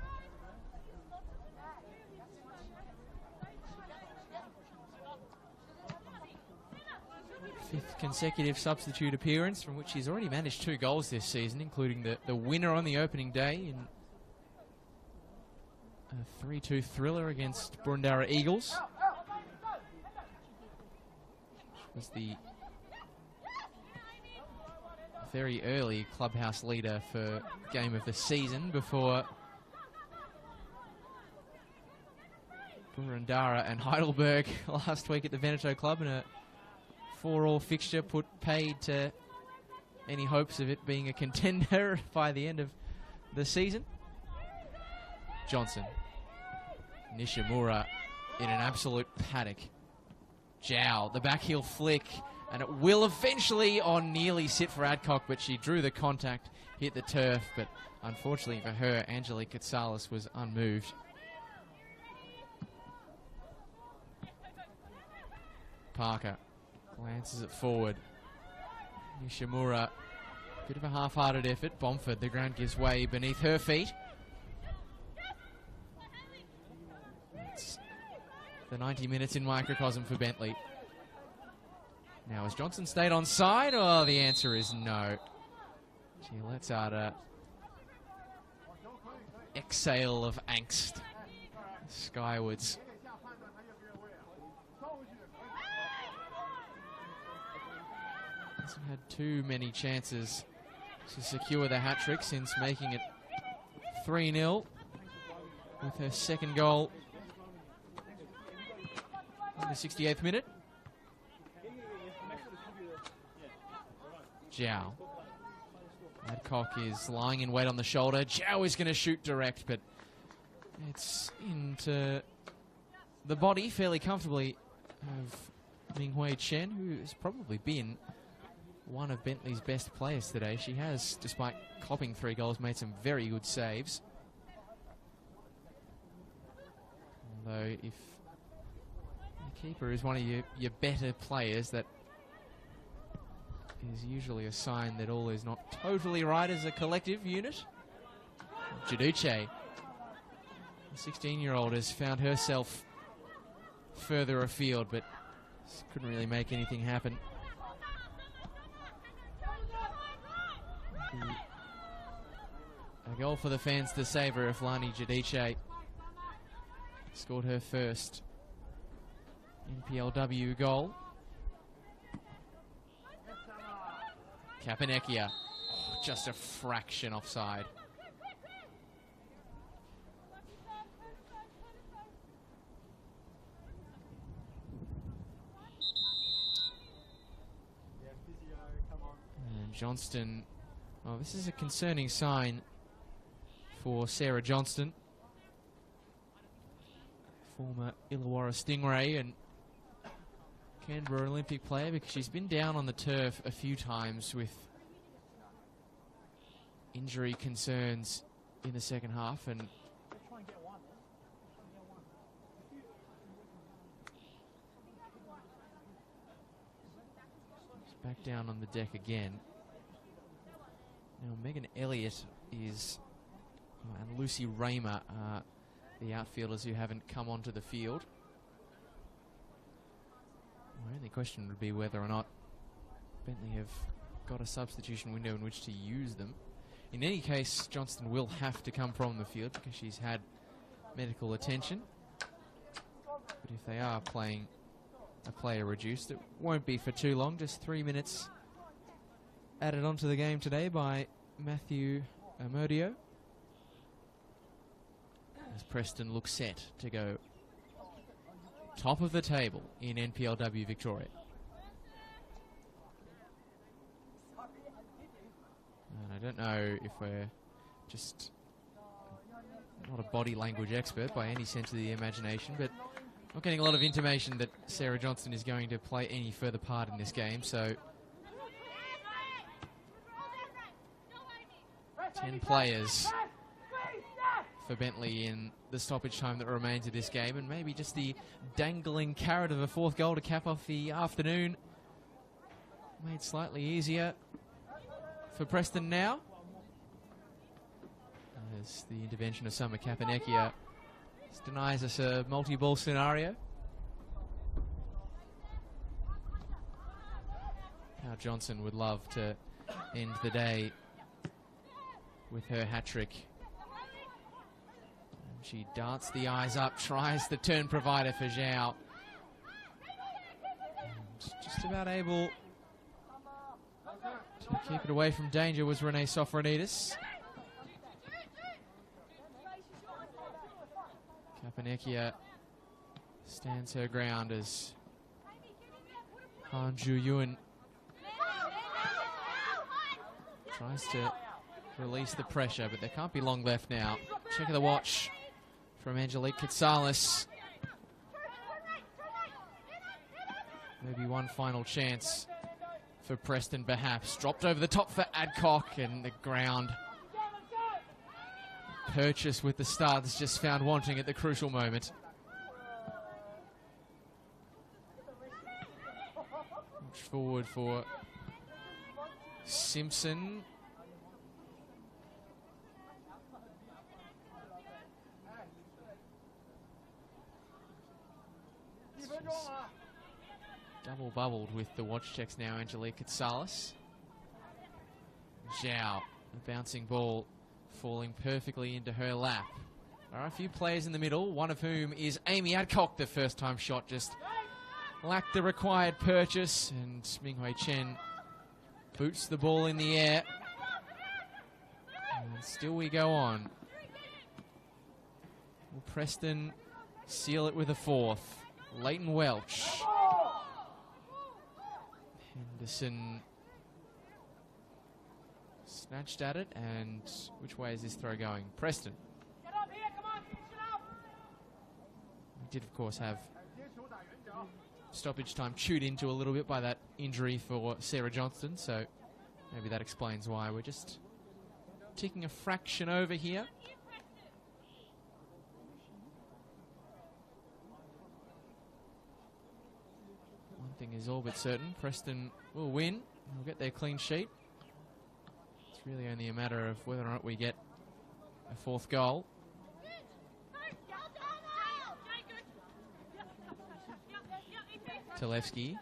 Fifth consecutive substitute appearance, from which she's already managed 2 goals this season, including the winner on the opening day in a 3-2 thriller against Boroondara Eagles. Which was the very early clubhouse leader for game of the season, before Boroondara and Heidelberg last week at the Veneto Club in a 4-all fixture put paid to any hopes of it being a contender by the end of the season. Johnson. Nishimura in an absolute paddock. Zhao, the back heel flick, and it will eventually nearly sit for Adcock, but she drew the contact, hit the turf, but unfortunately for her, Angelique Katsalis was unmoved. Parker glances it forward. Nishimura, bit of a half-hearted effort. Bomford, the ground gives way beneath her feet. It's the 90 minutes in microcosm for Bentleigh. Now, has Johnson stayed on side? Oh, the answer is no. She lets out a exhale of angst skywards. Hasn't had too many chances to secure the hat-trick since making it 3-0 with her second goal in the 68th minute. Zhao. Adcock is lying in wait on the shoulder. Zhao is going to shoot direct, but it's into the body fairly comfortably of Minghui Chen, who has probably been one of Bentleigh's best players today. She has, despite copping 3 goals, made some very good saves. Although if the keeper is one of your better players, that is usually a sign that all is not totally right as a collective unit. Giudice, the 16-year-old, has found herself further afield, but couldn't really make anything happen. A goal for the fans to savour if Lani Giudice scored her first NPLW goal. Kapanekia, just a fraction offside. And Johnston, oh, this is a concerning sign for Sarah Johnston, former Illawarra Stingray and Canberra Olympic player, because she's been down on the turf a few times with injury concerns in the second half, and she's back down on the deck again. Now Megan Elliott is and Lucy Raymer are the outfielders who haven't come onto the field. My only question would be whether or not Bentleigh have got a substitution window in which to use them. In any case, Johnston will have to come from the field because she's had medical attention. But if they are playing a player reduced, it won't be for too long. Just 3 minutes added onto the game today by Matthew Amodio, as Preston looks set to go top of the table in NPLW Victoria. And I don't know if we're just not a body language expert by any sense of the imagination, but not getting a lot of intimation that Sarah Johnston is going to play any further part in this game. So 10 players for Bentleigh in the stoppage time that remains of this game, and maybe just the dangling carrot of a fourth goal to cap off the afternoon made slightly easier for Preston now, as the intervention of Summer Kapanekia denies us a multi-ball scenario. How Johnson would love to end the day with her hat-trick. She darts the eyes up, tries the turn provider for Zhao. And just about able to keep it away from danger was Renee Sofronidis. Kapanekia stands her ground as Han Ju-Yun tries to release the pressure, but there can't be long left now. Check of the watch from Angelique Katsalis. Maybe one final chance for Preston, perhaps. Dropped over the top for Adcock, and the ground purchase with the studs just found wanting at the crucial moment. Watch forward for Simpson. Double bubbled with the watch checks now, Angelique Katsalis. Zhao, a bouncing ball falling perfectly into her lap. There are a few players in the middle, one of whom is Amy Adcock. The first time shot just lacked the required purchase, and Minghui Chen boots the ball in the air. And still we go on. Will Preston seal it with a fourth? Leighton Welch. Henderson snatched at it, and which way is this throw going? Preston. Get up here, come on, fix it up. We did, of course, have stoppage time chewed into a little bit by that injury for Sarah Johnston, so maybe that explains why we're just ticking a fraction over here. One thing is all but certain, Preston will win We'll get their clean sheet. It's really only a matter of whether or not we get a fourth goal. Talevski.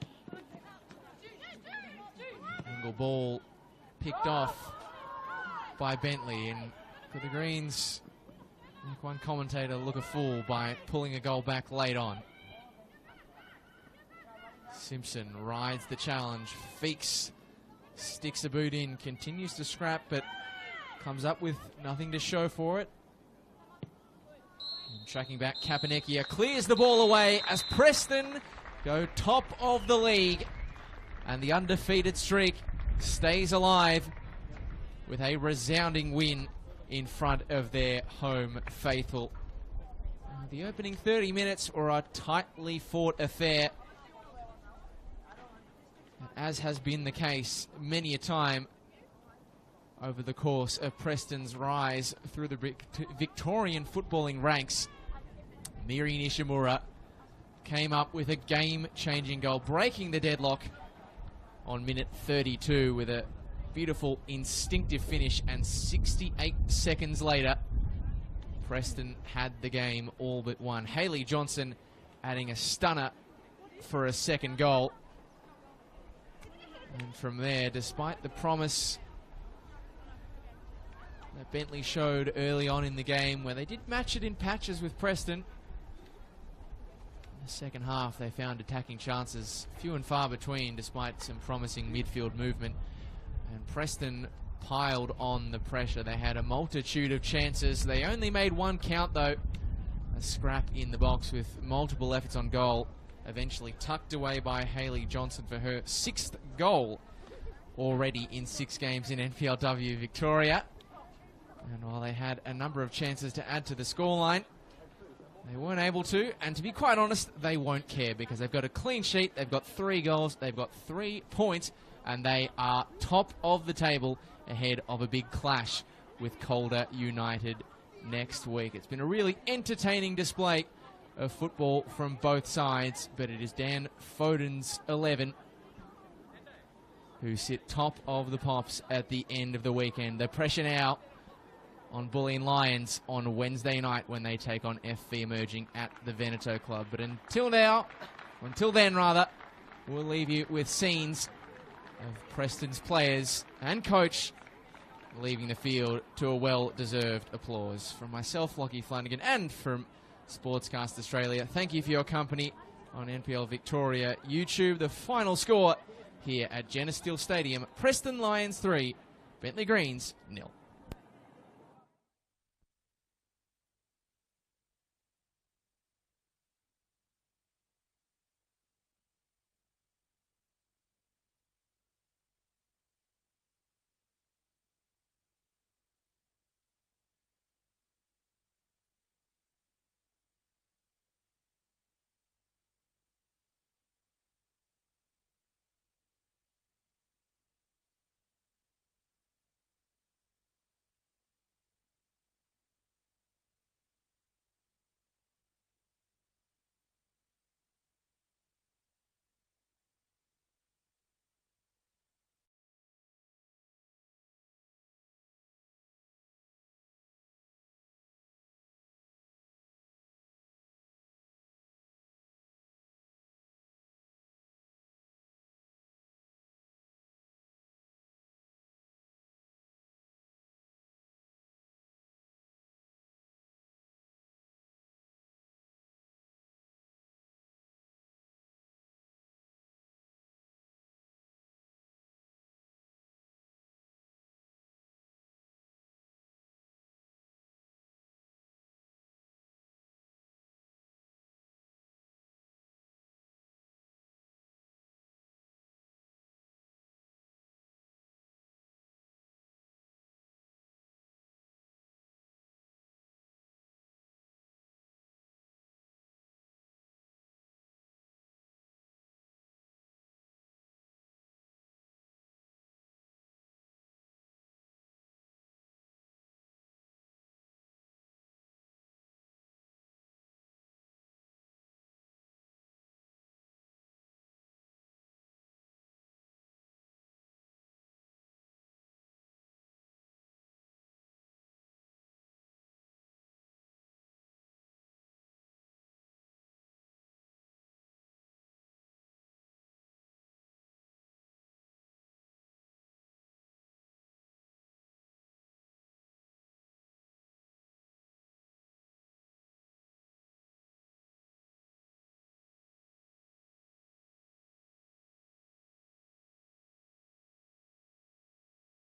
Angle ball picked off by Bentleigh, and could the Greens make one commentator look a fool by pulling a goal back late on. Simpson rides the challenge. Feeks sticks a boot in, continues to scrap, but comes up with nothing to show for it. And tracking back, Kapanekia clears the ball away as Preston go top of the league, and the undefeated streak stays alive with a resounding win in front of their home faithful. The opening 30 minutes were a tightly fought affair, as has been the case many a time over the course of Preston's rise through the Victorian footballing ranks. Miri Nishimura came up with a game-changing goal, breaking the deadlock on minute 32 with a beautiful instinctive finish, and 68 seconds later, Preston had the game all but won. Hayley Johnson adding a stunner for a second goal. And from there, despite the promise that Bentleigh showed early on in the game, where they did match it in patches with Preston, in the second half they found attacking chances few and far between, despite some promising midfield movement. And Preston piled on the pressure. They had a multitude of chances. They only made one count, though. A scrap in the box with multiple efforts on goal, eventually tucked away by Hayley Johnson for her 6th goal already in 6 games in NPLW Victoria. And while they had a number of chances to add to the scoreline, they weren't able to, and to be quite honest, they won't care, because they've got a clean sheet, they've got 3 goals, they've got 3 points, and they are top of the table ahead of a big clash with Calder United next week. It's been a really entertaining display of football from both sides, but it is Dan Foden's 11 who sit top of the pops at the end of the weekend. The pressure now on Bulleen Lions on Wednesday night when they take on FV Emerging at the Veneto Club. But until then, we'll leave you with scenes of Preston's players and coach leaving the field to a well-deserved applause. From myself, Lockie Flanagan, and from Sportscast Australia, thank you for your company on NPL Victoria YouTube. The final score here at Genestil Stadium: Preston Lions 3, Bentleigh Greens 0.